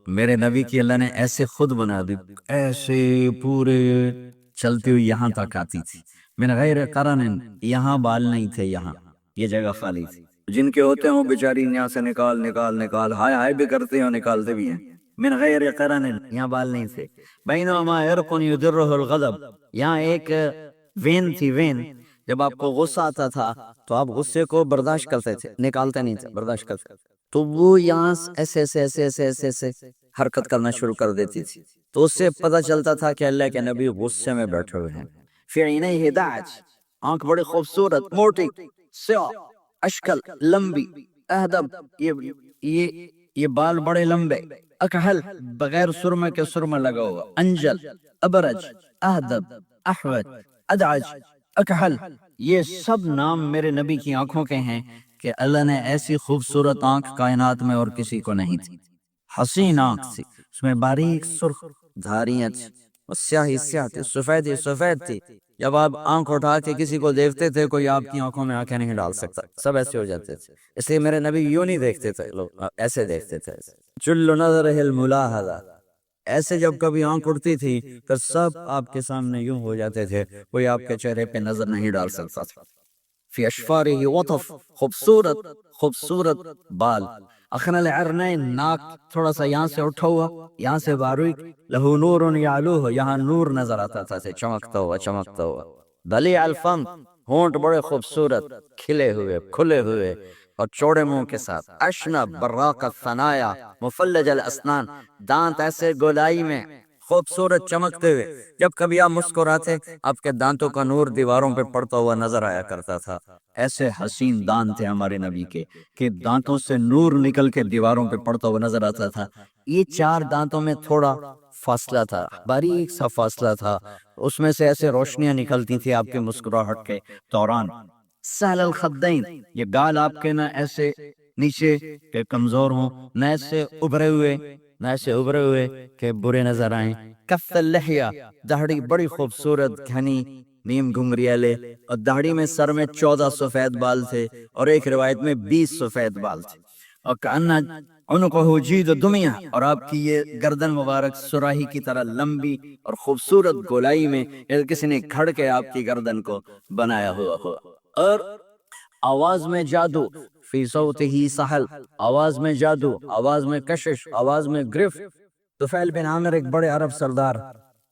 میرے نبی کی اللہ نے ایسے خود بنا دی، ایسے پورے چلتی ہوئی یہاں تک آتی تھی، من غیر قرن، یہاں بال نہیں تھے، یہاں یہ جگہ خالی تھی، جن کے ہوتے ہیں وہ بیچاری یہاں سے نکال نکال نکال ہائے ہائے بھی کرتے ہیں اور نکالتے بھی ہیں، من غیر قرن، یہاں بال نہیں تھے، بینما عرق یدرہ الغضب، یہاں ایک وین تھی، وین، جب آپ کو غصہ آتا تھا تو آپ غصے کو برداشت کرتے تھے، نکالتے نہیں تھے، برداشت کرتے، تو وہ یہاں ایسے ایسے ایسے ایسے ایسے ایسے حرکت کرنا شروع کر دیتی تھی، تو اس سے پتہ چلتا تھا کہ اللہ کے نبی غصے میں بیٹھے ہوئے ہیں۔ فی عینیہ دعج، آنکھ بڑی خوبصورت، موٹی، سیاہ، اشکل، لمبی، اہدب، یہ بال بڑے لمبے، اکحل، بغیر سرمے کے سرمہ لگا ہوا، انجل، ابرج، اہدب، احوج، ادعج، اکحل، یہ سب نام میرے نبی کی آنکھوں کے ہیں کہ اللہ نے ایسی خوبصورت آنکھ کائنات میں اور کسی کو نہیں تھی، حسین آنکھ تھی، اس میں باریک سرخ دھاریاں تھی، اور سیاہی سیاہ تھی، سفید سفید تھی، جب آپ آنکھ اٹھا کے کسی کو دیکھتے تھے کوئی آپ کی آنکھوں میں آنکھیں نہیں ڈال سکتا، سب ایسے ہو جاتے تھے، اس لیے میرے نبی یوں نہیں دیکھتے تھے، لوگ ایسے دیکھتے تھے، جل نظرہ الملاحظہ، ایسے جب کبھی آنکھ اٹھتی تھی پھر سب آپ کے سامنے یوں ہو جاتے تھے، کوئی آپ کے چہرے پہ نظر نہیں ڈال سکتا تھا۔ فی اشفارہ وطف، خوبصورت خوبصورت بال، اخن العرنین، ناک تھوڑا سا یہاں سے اٹھا ہوا، یہاں سے باریک، لہو نور یعلوہ، یہاں نور نظر آتا تھا، چمکتا ہوا چمکتا ہوا، دلیع الفم، ہونٹ بڑے خوبصورت، کھلے ہوئے کھلے ہوئے اور چوڑے منہ کے ساتھ، اشنب براق الثنایا، مفلج الاسنان، دانت ایسے گولائی میں خوبصورت چمکتے ہوئے، جب کبھی آپ مسکراتے آپ کے دانتوں کا نور دیواروں پہ پڑتا ہوا نظر آیا کرتا تھا، ایسے حسین دانت تھے ہمارے نبی کے کہ دانتوں سے نور نکل کے دیواروں پہ پڑتا ہوا نظر آتا تھا۔ یہ چار دانتوں میں تھوڑا فاصلہ تھا، باریک سا فاصلہ تھا، اس میں سے ایسے روشنیاں نکلتی تھی آپ کے مسکراہٹ کے دوران، سہل الخدین، یہ گال آپ کے نہ ایسے نیچے کہ کمزور ہوں، نہ ایسے ابھرے ہوئے کہ برے نظر آئیں۔ کف اللحیہ، داڑھی بڑی خوبصورت گھنی نیم گھنگریالے، اور داڑھی میں سر میں 14 سفید بال تھے، اور ایک روایت میں 20 سفید بال تھے، اور کأن عنقہ جید دمیہ، اور آپ کی یہ گردن مبارک سراہی کی طرح لمبی اور خوبصورت گولائی میں، کسی نے کھڑ کے آپ کی گردن کو بنایا ہوا ہو، اور آواز میں جادو، فی صوتہ سحل، آواز میں جادو، آواز میں کشش، آواز میں گرفت۔ طفیل بن عامر ایک بڑے عرب سردار،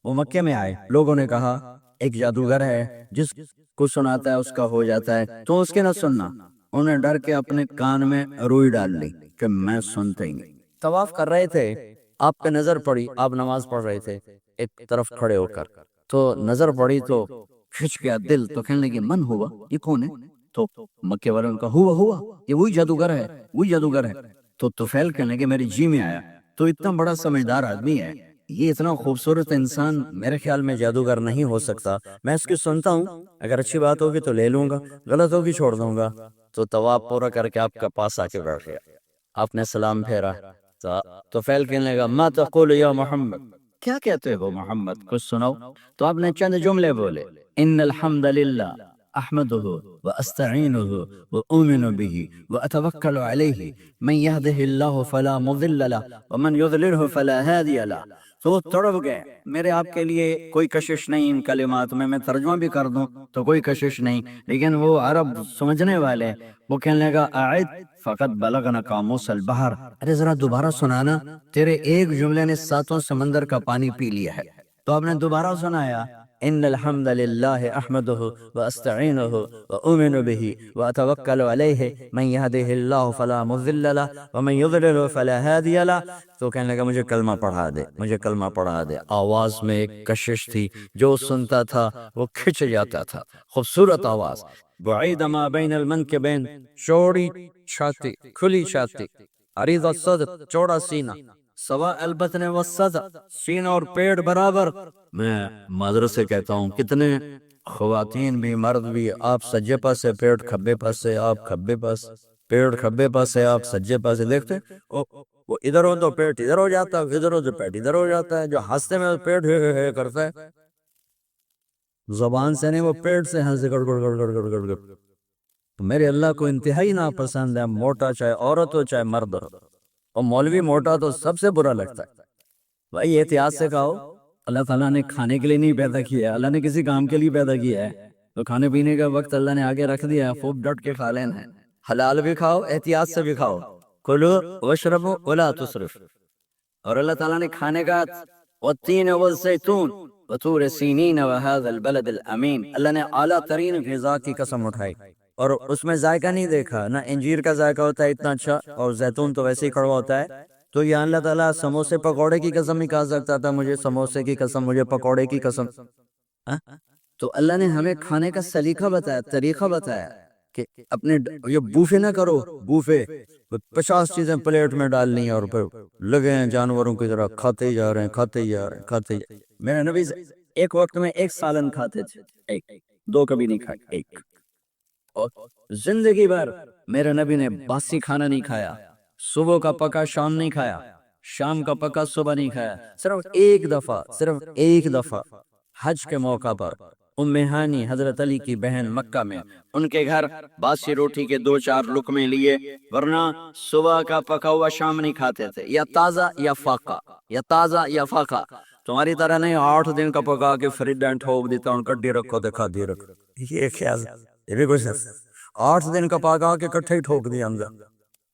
وہ مکے میں آئے، لوگوں نے کہا ایک جادوگر ہے جس کو سناتا ہے اس کا ہو جاتا ہے، تو اس کے نہ سننا۔ انہیں ڈر کے اپنے کان میں روئی ڈال لی کہ میں سنتا ہی نہیں۔ طواف کر رہے تھے، آپ پہ نظر پڑی، آپ نماز پڑھ رہے تھے ایک طرف کھڑے ہو کر، تو نظر پڑی تو کھچ گیا دل، تو کہنے لگے من ہوا، یہ کون ہے؟ تو مکے والوں نے کہا ہوا یہ وہی جادوگر ہے۔ تو طفیل کہنے لگے میری جی میں آیا، تو اتنا بڑا سمجھدار آدمی ہے، یہ اتنا خوبصورت انسان میرے خیال میں جادوگر نہیں ہو سکتا، میں اس کی سنتا ہوں، اگر اچھی بات ہوگی تو لے لوں گا، غلط ہوگی چھوڑ دوں گا۔ تو طواف پورا کر کے آپ کا پاس آ کے بیٹھ گیا، آپ نے سلام پھیرا، تو فیل کہنے لگا ما تقول یا محمد، کیا کہتے ہو محمد، کچھ سناؤ۔ تو آپ نے چند جملے بولے، ان الحمد للہ احمدہ واستعینہ واؤمن بہ واتوکل علیہ من یہدہ اللہ فلا مضل لہ ومن یضللہ فلا ہادی لہ۔ تو وہ تڑپ گئے، میرے آپ کے لیے کوئی کشش نہیں ان کلمات میں ترجمہ بھی کر دوں تو کوئی کشش نہیں، لیکن وہ عرب سمجھنے والے، وہ کہنے لگا اعد فقط بلغنا قاموس البحر، ارے ذرا دوبارہ سنانا، تیرے ایک جملے نے 7 سمندر کا پانی پی لیا ہے۔ تو آپ نے دوبارہ سنایا، ان الحمد للہ احمدہ واستعینہ واؤمن بہ واتوکل علیہ من یہدہ اللہ فلا مضل لہ ومن یضلل فلا ہادی لہ۔ تو کہنے لگا مجھے کلمہ پڑھا دے، آواز میں ایک کشش تھی، جو سنتا تھا وہ کھچ جاتا تھا، خوبصورت آواز، بعید ما بین المنکبین، چوڑی چھاتی، کھلی چھاتی، عریض الصدر، چوڑا سینہ، سوا البطن والصدر، سینہ اور پیٹ برابر۔ میں معذرت سے کہتا ہوں کتنے خواتین بھی مرد بھی، آپ سجے پاسے پیٹ کھبے پاسے، آپ کھبے پاس پیٹ کھبے پاسے، آپ سجے پاسے، دیکھتے وہ ادھر ہو تو پیٹ ادھر ہو جاتا ہے، ادھر ہو تو پیٹ ادھر ہو جاتا ہے، جو ہنستے میں پیٹ ہے کرتا ہے، زبان سے نہیں، وہ پیٹ سے ہنسے گڑ گڑ گڑ گڑ گڑ گڑ گڑ۔ میرے اللہ کو انتہائی ناپسند ہے، موٹا چاہے عورت ہو چاہے مرد ہو، اور مولوی موٹا تو سب سے برا لگتا ہے۔ بھائی احتیاط سے کھاؤ، اللہ تعالیٰ نے کھانے کے لیے نہیں پیدا کیا ہے، اللہ نے کسی کام کے لیے پیدا کیا ہے، تو کھانے پینے کا وقت اللہ نے آگے رکھ دیا ہے، خوب ڈٹ کے کھا لینا ہے، حلال بھی کھاؤ احتیاط سے بھی کھاؤ، کلو واشربوا ولا تسرف۔ اور اللہ تعالیٰ نے کھانے کا والتین والزیتون وطور سینین وهذا البلد الامین، اللہ نے اعلیٰ ترین غذا کی قسم اٹھائی، اور اس میں ذائقہ نہیں دیکھا، نہ انجیر کا ذائقہ ہوتا ہے اتنا اچھا، اور زیتون تو ویسے ہی کڑوا ہوتا ہے، تو یہ اللہ تعالیٰ سموسے پکوڑے کی قسم ہی کھا سکتا تھا، مجھے سموسے کی قسم، مجھے پکوڑے کی قسم۔ تو اللہ نے ہمیں کھانے کا سلیقہ بتایا، طریقہ بتایا کہ اپنے یہ بوفے نہ کرو، بوفے 50 چیزیں پلیٹ میں ڈالنی ہیں، اور پھر لگے ہیں جانوروں کی طرح کھاتے ہی جا رہے ہیں۔ میرے نبی ایک وقت میں 1 سالن کھاتے تھے، 2 کبھی نہیں کھائے، 1۔ اور زندگی بھر میرے نبی نے باسی کھانا نہیں کھایا، صبح کا پکا شام نہیں کھایا، شام کا پکا صبح نہیں کھایا، صرف ایک دفعہ حج کے موقع پر ام ہانی حضرت علی کی بہن مکہ میں، ان کے گھر باسی روٹی کے 2-4 لقمے لیے، ورنہ صبح کا پکا ہوا شام نہیں کھاتے تھے، یا تازہ یا فاقہ، تمہاری طرح نہیں 8 دن کا پکا کے فریج میں ٹھوک دیتا ہوں، کڈی رکھو تو کھادی رکھو، یہ خیال، یہ بھی کچھ 8 دن کا پکا کے کٹھے ہی ٹھوک دیا اندر،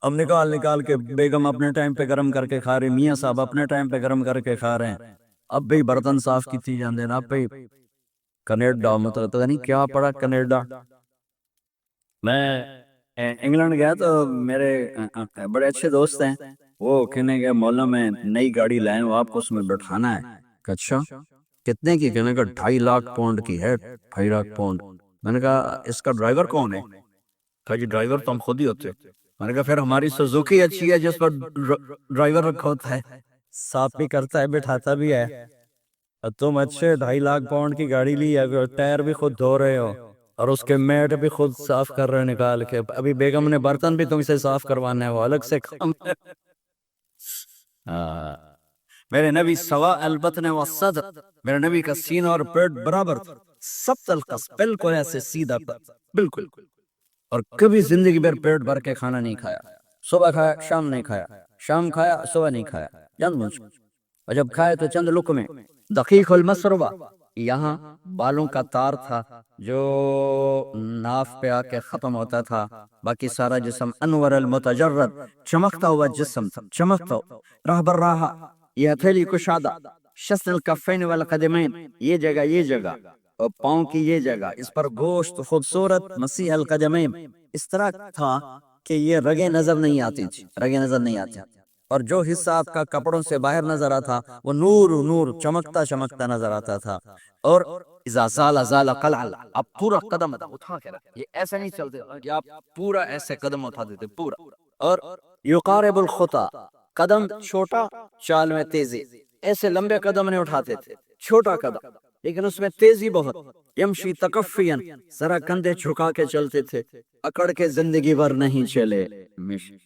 اب نکال کے بیگم اپنے ٹائم پہ گرم کر کے کھا رہے، میاں صاحب اپنے ٹائم پہ گرم کر کے کھا رہے ہیں، اب بھی برتن صاف کیتی جاندے نا، اب بھی کینیڈا، مطلب پتہ نہیں کیا پڑا کینیڈا۔ میں انگلینڈ گیا تو میرے بڑے اچھے دوست ہیں، وہ کہنے گئے مولانا میں نئی گاڑی لائے ہوں، آپ کو اس میں بٹھانا ہے، اچھا کتنے کی؟ کہنے کا 2.5 لاکھ پاؤنڈ کی ہے، 2.5 لاکھ پاؤنڈ۔ میں نے کہا اس کا ڈرائیور کون ہے؟ کہا جی ڈرائیور تو ہم خود ہی ہوتے۔ میں نے کہا پھر ہماری سوزوکی اچھی ہے جس پر ڈرائیور رکھا ہوتا ہے، صاف بھی کرتا ہے بٹھاتا بھی ہے، تم اچھے 2.5 لاکھ پاؤنڈ کی گاڑی لی ہے، ٹائر بھی خود دھو رہے ہو، اور اس کے میٹ بھی خود صاف کر رہے نکال کے. ابھی بیگم نے برتن بھی تم سے صاف کروانا ہے، وہ الگ سے کام ہے. میرے نبی سوا البتن و صدر، میرے نبی کا سینہ اور پیٹ برابر تھا، سب تلقص، بالکل ایسے سیدھا تھا بالکل. اور کبھی زندگی بھر پیٹ بھر کے کھانا نہیں کھایا. صبح کھایا شام نہیں کھایا، شام کھایا صبح نہیں کھایا، جان مجھ. اور جب کھائے تو چند لقمے. دقیق المسربہ، یہاں بالوں کا تار تھا جو ناف پہ آ کے ختم ہوتا تھا، باقی سارا جسم انور المتجرد، چمکتا ہوا جسم تھا، چمکتا ہوا. راہ بر راہ یہ ہتھیلی کشادہ، شسن الکفین والقدمین، یہ جگہ یہ جگہ، اور پاؤں کی یہ جگہ، اس پر گوشت خوبصورت مسیح القدمین. اس طرح تھا کہ یہ رگیں نظر نہیں آتی تھی، رگیں نظر نہیں آتی. اور جو حصہ آپ کا کپڑوں سے باہر نظر آتا وہ نور نور چمکتا چمکتا نظر آتا تھا. اور اذا زال زال قلع، آپ پورا قدم اٹھا کے رکھ، یہ ایسے نہیں چلتے کہ آپ پورا ایسے قدم اٹھا دیتے پورا. اور یقارب الخطا، قدم چھوٹا چال میں تیزی، ایسے لمبے قدم نہیں اٹھاتے تھے، چھوٹا قدم لیکن اس میں تیزی بہت. یمشی تکفین، ذرا کندھے جھکا کے چلتے تھے، اکڑ کے زندگی بھر نہیں چلے،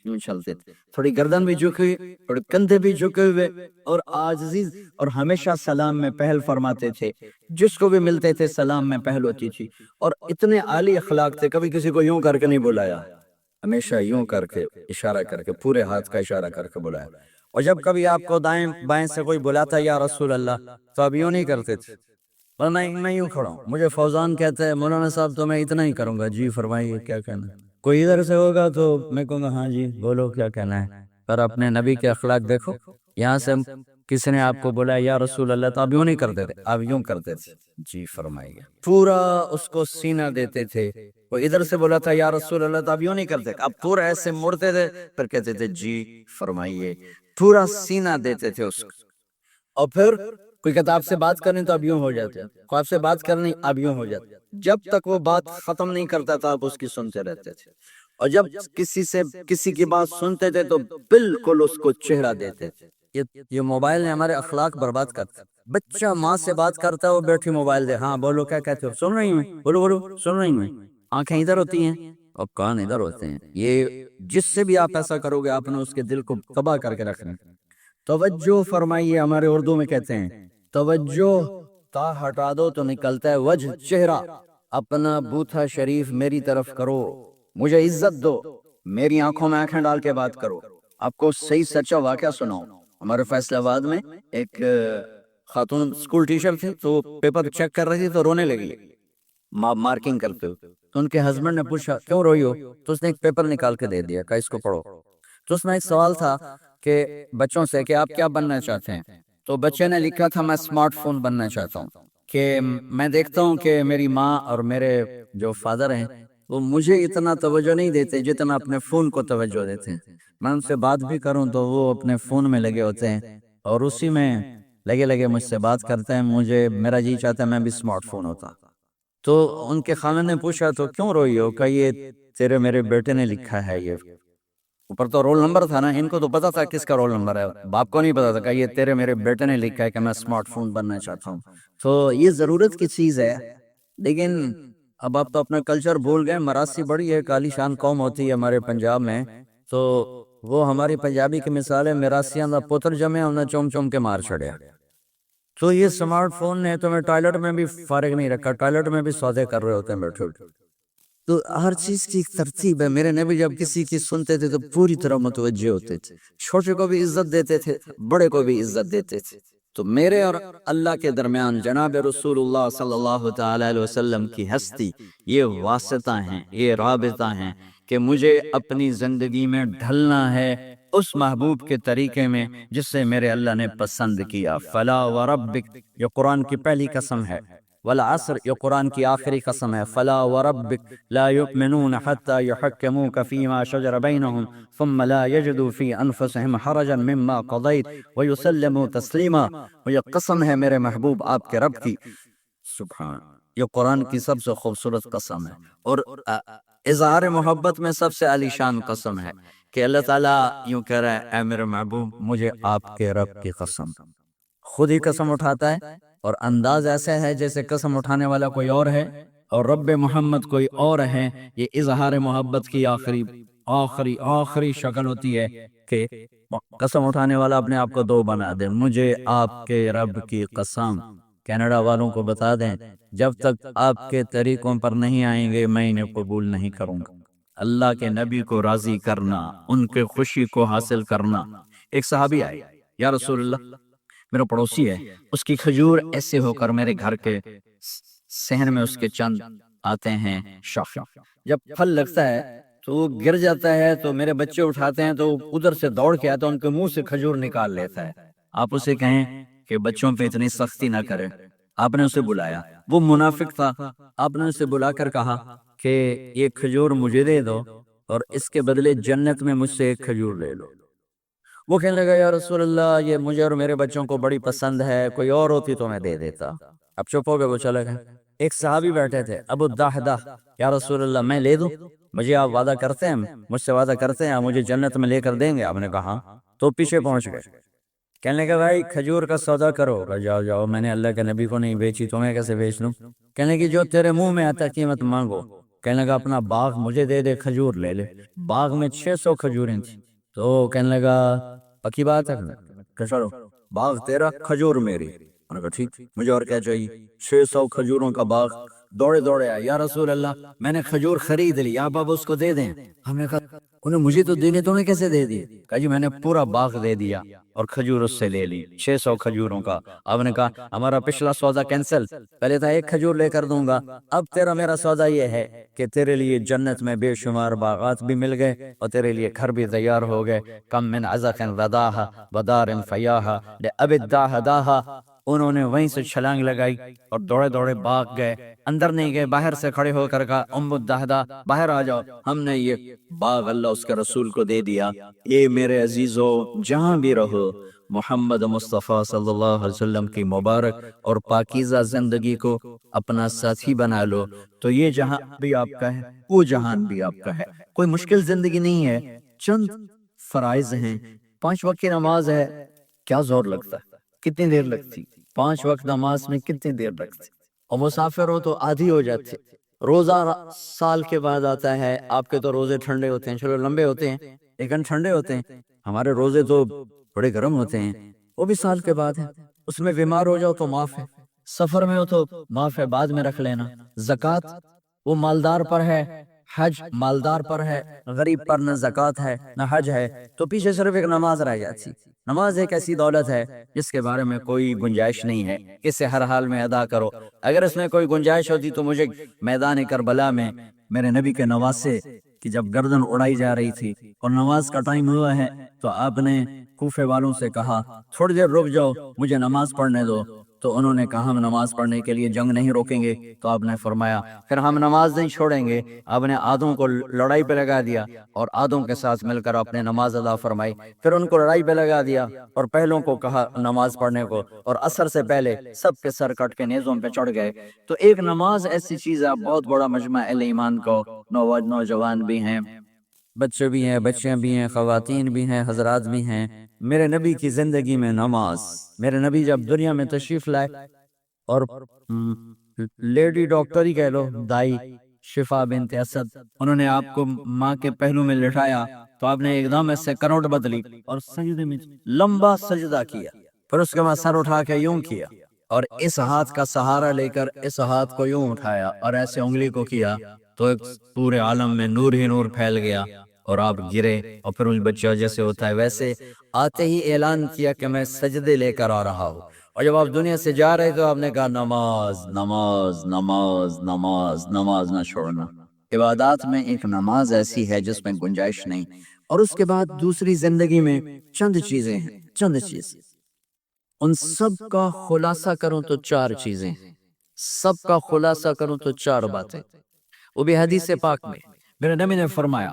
یوں چلتے تھے، تھوڑی گردن بھی جھکی تھوڑے کندھے بھی جھکے ہوئے، اور عاجزی. اور ہمیشہ سلام میں پہل فرماتے تھے، جس کو بھی ملتے تھے سلام میں پہل ہوتی تھی. اور اتنے عالی اخلاق تھے، کبھی کسی کو یوں کر کے نہیں بلایا، ہمیشہ یوں کر کے اشارہ کر کے، پورے ہاتھ کا اشارہ کر کے بلایا. اور جب کبھی آپ کو دائیں بائیں سے کوئی بلاتا یا رسول اللہ تو آپ یوں نہیں کرتے تھے، ورنہ میں یوں کھڑا ہوں. مجھے فوزان کہتے ہیں مولانا صاحب تو میں اتنا ہی کروں گا، جی فرمائیے کیا کہنا ہے. کوئی ادھر سے ہوگا تو میں کہوں گا ہاں جی بولو کیا کہنا ہے. پر اپنے نبی کے اخلاق دیکھو، یہاں سے کسی نے آپ کو بولا یا رسول اللہ تو آپ یوں نہیں کرتے تھے، آپ یوں کرتے تھے، جی فرمائیے. پورا اس کو سینہ دیتے تھے. کوئی ادھر سے بولا تھا یا رسول اللہ تو آپ یوں نہیں کرتے، آپ پورا ایسے مڑتے تھے پھر کہتے تھے جی فرمائیے، پورا سینہ دیتے تھے اس کو. اور پھر کوئی کہتا آپ سے بات کرنی تو اب یوں ہو جاتے، کوئی آپ سے بات کرنی اب یوں ہو جاتے. جب تک وہ بات ختم نہیں کرتا تھا آپ اس کی سنتے رہتے تھے. اور جب کسی کی بات سنتے تھے تو بالکل اس کو چہرہ دیتے تھے. یہ موبائل نے ہمارے اخلاق برباد کرتا. بچہ ماں سے بات کرتا ہے وہ بیٹھی موبائل دے، ہاں بولو کیا کہتے ہو، سن رہی ہوں، بولو بولو سن رہی ہوں. آنکھیں ادھر ہوتی ہیں اور کان ادھر ہوتے ہیں. یہ جس سے بھی آپ ایسا کرو گے آپ نے اس کے دل کو تباہ کر کے رکھنا. توجہ فرمائیے، ہمارے اردو میں کہتے ہیں توجہ، تا ہٹا دو تو نکلتا ہے وجہ، چہرہ. اپنا بوتھا شریف میری طرف کرو، مجھے عزت دو، میری آنکھوں میں آنکھیں ڈال کے بات کرو. آپ کو صحیح سچا واقعہ سناؤں. ہمارے فیصل آباد میں ایک خاتون اسکول ٹیچر تھی، تو پیپر چیک کر رہی تھی تو رونے لگی مارکنگ کرتے ہوئے. تو ان کے ہسبینڈ نے پوچھا کیوں روئی ہو، تو اس نے ایک پیپر نکال کے دے دیا کہ اس کو پڑھو. تو اس میں ایک سوال تھا کہ بچوں سے کہ آپ کیا بننا چاہتے ہیں. تو بچے نے لکھا تھا میں اسمارٹ فون بننا چاہتا ہوں، کہ میں دیکھتا ہوں کہ میری ماں اور میرے جو فادر ہیں وہ مجھے اتنا توجہ نہیں دیتے جتنا اپنے فون کو توجہ دیتے ہیں. میں ان سے بات بھی کروں تو وہ اپنے فون میں لگے ہوتے ہیں اور اسی میں لگے مجھ سے بات کرتے ہیں. میرا جی چاہتا ہے میں بھی اسمارٹ فون ہوتا. تو ان کے خاندان نے پوچھا تو کیوں روئی ہو، کہ یہ تیرے میرے بیٹے نے لکھا ہے. یہ اوپر تو رول نمبر تھا نا، ان کو تو پتا تھا کس کا رول نمبر ہے، باپ کو نہیں پتا تھا کہ یہ تیرے میرے بیٹے نے لکھا ہے کہ میں اسمارٹ فون بننا چاہتا ہوں. تو یہ ضرورت کی چیز ہے. لیکن اب آپ تو اپنا کلچر بھول گئے. مراسی بڑی ایک عالی شان قوم ہوتی ہے ہمارے پنجاب میں، تو وہ ہماری پنجابی کی مثال ہے مراسیاں دا پتر جمے انہیں چوم چوم کے مار چھڑیا. تو یہ اسمارٹ فون نے تمہیں ٹوائلٹ میں بھی فارغ نہیں رکھا، ٹوائلٹ میں بھی سودے کر رہے ہوتے ہیں بیٹھے بیٹھے. تو ہر چیز کی ایک ترتیب ہے. میرے نبی جب کسی کی سنتے تھے تو پوری طرح متوجہ ہوتے تھے، چھوٹے کو بھی عزت دیتے تھے، بڑے کو بھی عزت دیتے تھے. تو میرے اور اللہ کے درمیان جناب رسول اللہ صلی اللہ تعالی علیہ وسلم کی ہستی، یہ واسطہ ہیں، یہ رابطہ ہیں کہ مجھے اپنی زندگی میں ڈھلنا ہے اس محبوب کے طریقے میں جس سے میرے اللہ نے پسند کیا. فلا وربک یہ قرآن کی پہلی قسم ہے، والعصر یہ قرآن کی آخری قسم ہے. فلا وربک لا یؤمنون حتی یحکموک فیما شجر بینہم ثم لا یجدوا فی انفسہم حرجا مما قضیت ویسلموا تسلیما. یہ قسم ہے میرے محبوب آپ کے رب کی. سبحان، یہ قرآن کی سب سے خوبصورت قسم ہے اور اظہار محبت میں سب سے عالی شان قسم ہے کہ اللہ تعالیٰ یوں کہہ رہا ہے اے میرے محبوب مجھے آپ کے رب کی قسم. خود ہی قسم اٹھاتا ہے اور انداز ایسا ہے جیسے قسم اٹھانے والا کوئی اور ہے اور رب محمد کوئی اور ہے، یہ اظہار محبت کی آخری شکل ہوتی ہے کہ قسم اٹھانے والا اپنے آپ کو دو بنا دے۔ مجھے آپ کے رب کی قسم، کینیڈا والوں کو بتا دیں جب تک آپ کے طریقوں پر نہیں آئیں گے میں انہیں قبول نہیں کروں گا۔ اللہ کے نبی کو راضی کرنا، ان کے خوشی کو حاصل کرنا۔ ایک صحابی آئے، یا رسول اللہ میرا پڑوسی ہے، اس کی کھجور ایسے ہو کر میرے گھر کے صحن میں اس کے چند آتے ہیں شاخ، جب پھل لگتا ہے تو وہ گر جاتا ہے تو میرے بچے اٹھاتے ہیں تو ادھر سے دوڑ کے آتا ہے، ان کے منہ سے کھجور نکال لیتا ہے۔ آپ اسے کہیں کہ بچوں پہ اتنی سختی نہ کرے۔ آپ نے اسے بلایا، وہ منافق تھا، آپ نے اسے بلا کر کہا کہ یہ کھجور مجھے دے دو اور اس کے بدلے جنت میں مجھ سے ایک کھجور لے لو۔ وہ کہنے لگا یا رسول اللہ یہ مجھے اور میرے بچوں کو بڑی پسند ہے، کوئی اور ہوتی تو میں دے دیتا۔ اب چپ ہو گئے، وہ چلے گئے۔ ایک صحابی بیٹھے تھے، ابو الدحدہ، یا رسول اللہ میں لے دوں؟ مجھے آپ وعدہ کرتے ہیں، مجھ سے وعدہ کرتے ہیں آپ مجھے جنت میں لے کر دیں گے؟ آپ نے کہا تو پیچھے پہنچ گئے۔ کہنے لگا بھائی کھجور کا سودا کرو۔ جاؤ جاؤ، میں نے اللہ کے نبی کو نہیں بیچی، تمہیں کیسے بیچ لوں؟ کہنے کی جو تیرے منہ میں آتا قیمت مانگو۔ کہنے لگا اپنا باغ مجھے دے دے، کھجور لے لے۔ باغ میں 600 کھجوریں تھیں۔ تو کہنے لگا پکی بات ہے کہ چلو باغ تیرا کھجور میری۔ انہوں نے کہا ٹھیک، مجھے اور کیا چاہیے؟ 600 کھجوروں کا باغ۔ دوڑے دوڑے آئے، یا رسول اللہ میں نے کھجور خرید لی، آپ اب اس کو دے دیں۔ ہم نے کہا انہیں مجھے تو دینے، تو انہیں کیسے دے دیے؟ کہا جی میں نے پورا باغ دے دیا اور کھجور اس سے لے لی 600 کھجوروں کا۔ آپ نے کہا ہمارا پچھلا سودا کینسل، پہلے تھا ایک کھجور لے کر دوں گا، اب تیرا میرا سودا یہ ہے کہ تیرے لیے جنت میں بے شمار باغات بھی مل گئے اور تیرے لیے گھر بھی تیار ہو گئے۔ کم من عزق رداہا ودار فیاہا لأب الداہ داہا۔ انہوں نے وہیں سے چھلانگ لگائی اور دوڑے دوڑے باغ گئے، اندر نہیں گئے، باہر سے کھڑے ہو کر کہا ام الدحدہ باہر آ جاؤ، ہم نے یہ باغ اللہ اس کے رسول کو دے دیا۔ اے میرے عزیزو، جہاں بھی رہو محمد مصطفیٰ صلی اللہ علیہ وسلم کی مبارک اور پاکیزہ زندگی کو اپنا ساتھی بنا لو، تو یہ جہاں بھی آپ کا ہے، وہ جہان بھی آپ کا ہے۔ کوئی مشکل زندگی نہیں ہے، چند فرائض ہیں، 5 وقت کی نماز ہے، کیا زور لگتا ہے؟ کتنی دیر لگتی؟ 5 وقت نماز میں کتنی دیر لگتی؟ اور مسافر ہو تو آدھی ہو جاتی۔ روزہ سال کے بعد آتا ہے، آپ کے تو روزے ٹھنڈے ہوتے ہیں، چلو لمبے ہوتے ہیں لیکن ٹھنڈے ہوتے ہیں، ہمارے روزے تو بڑے گرم ہوتے ہیں، وہ بھی سال کے بعد ہے۔ اس میں بیمار ہو جاؤ تو معاف ہے، سفر میں ہو تو معاف ہے، بعد میں رکھ لینا۔ زکوٰۃ وہ مالدار پر ہے، حج مالدار پر ہے، غریب پر نہ زکوٰۃ ہے نہ حج ہے، تو پیچھے صرف ایک نماز رہ جاتی۔ نماز ایک ایسی دولت ہے جس کے بارے میں کوئی گنجائش نہیں ہے، اسے ہر حال میں ادا کرو۔ اگر اس میں کوئی گنجائش ہوتی تو مجھے میدان کربلا میں میرے نبی کے نواسے کی جب گردن اڑائی جا رہی تھی اور نماز کا ٹائم ہوا ہے تو آپ نے کوفے والوں سے کہا تھوڑی دیر رک جاؤ، مجھے نماز پڑھنے دو۔ تو انہوں نے کہا ہم نماز پڑھنے کے لیے جنگ نہیں روکیں گے، تو آپ نے فرمایا پھر ہم نماز نہیں چھوڑیں گے۔ آپ نے آدھوں کو لڑائی پہ لگا دیا اور آدھوں کے ساتھ مل کر آپ نے نماز ادا فرمائی، پھر ان کو لڑائی پہ لگا دیا اور پہلوں کو کہا نماز پڑھنے کو، اور عصر سے پہلے سب کے سر کٹ کے نیزوں پہ چڑھ گئے۔ تو ایک نماز ایسی چیز ہے، بہت بڑا مجمع اہل ایمان کو، نوجوان بھی ہیں، بچے بھی ہیں، بچیاں بھی ہیں، خواتین بھی ہیں، حضرات بھی ہیں۔ میرے نبی کی زندگی میں نماز، میرے نبی جب دنیا میں تشریف لائے اور لیڈی ڈاکٹر ہی کہہ لو، دائی شفا بنت اسد، انہوں نے آپ کو ماں کے پہلو میں لٹایا تو آپ نے ایک دم ایسے کروٹ بدلی اور سجدے میں لمبا سجدہ کیا، پھر اس کے بعد سر اٹھا کے یوں کیا اور اس ہاتھ کا سہارا لے کر اس ہاتھ کو یوں اٹھایا اور ایسے انگلی کو کیا تو ایک پورے عالم میں نور ہی نور پھیل گیا اور آپ گرے، اور پھر اس بچہ جیسے ہوتا ہے ویسے آتے ہی اعلان کیا کہ میں سجدے لے کر آ رہا ہوں۔ اور جب آپ دنیا سے جا رہے تو آپ نے کہا نماز نماز نماز نماز نماز نہ چھوڑنا۔ عبادات میں ایک نماز ایسی ہے جس میں گنجائش نہیں۔ اور اس کے بعد دوسری زندگی میں چند چیزیں ہیں، چند چیز، ان سب کا خلاصہ کروں تو 4 چیزیں، سب کا خلاصہ کروں تو 4 باتیں۔ وہ بھی حدیث پاک میں میرے نبی نے فرمایا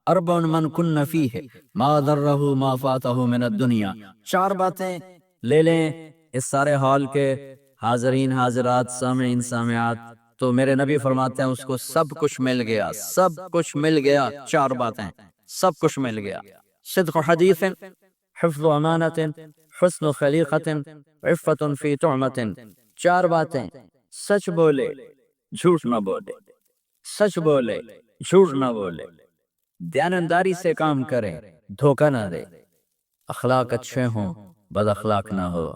اربع من کن فیہ ما ضرہ ما فاتہ من الدنیا، 4 باتیں لے لیں اس سارے ہال کے حاضرین حاضرات سامعین سامعات، تو میرے نبی فرماتے ہیں اس کو سب کچھ مل گیا، سب کچھ مل گیا۔ 4 باتیں، سب کچھ مل گیا۔ صدق حدیث، حفظ امانت، حسن خلیقت، عفت فی طعمت۔ 4 باتیں، سچ بولے، جھوٹ نہ بولے، سچ بولے، جھوٹ نہ بولے، دیانتداری سے کام کرے، دھوکہ نہ دے، اخلاق اچھے ہوں، بد اخلاق نہ ہو،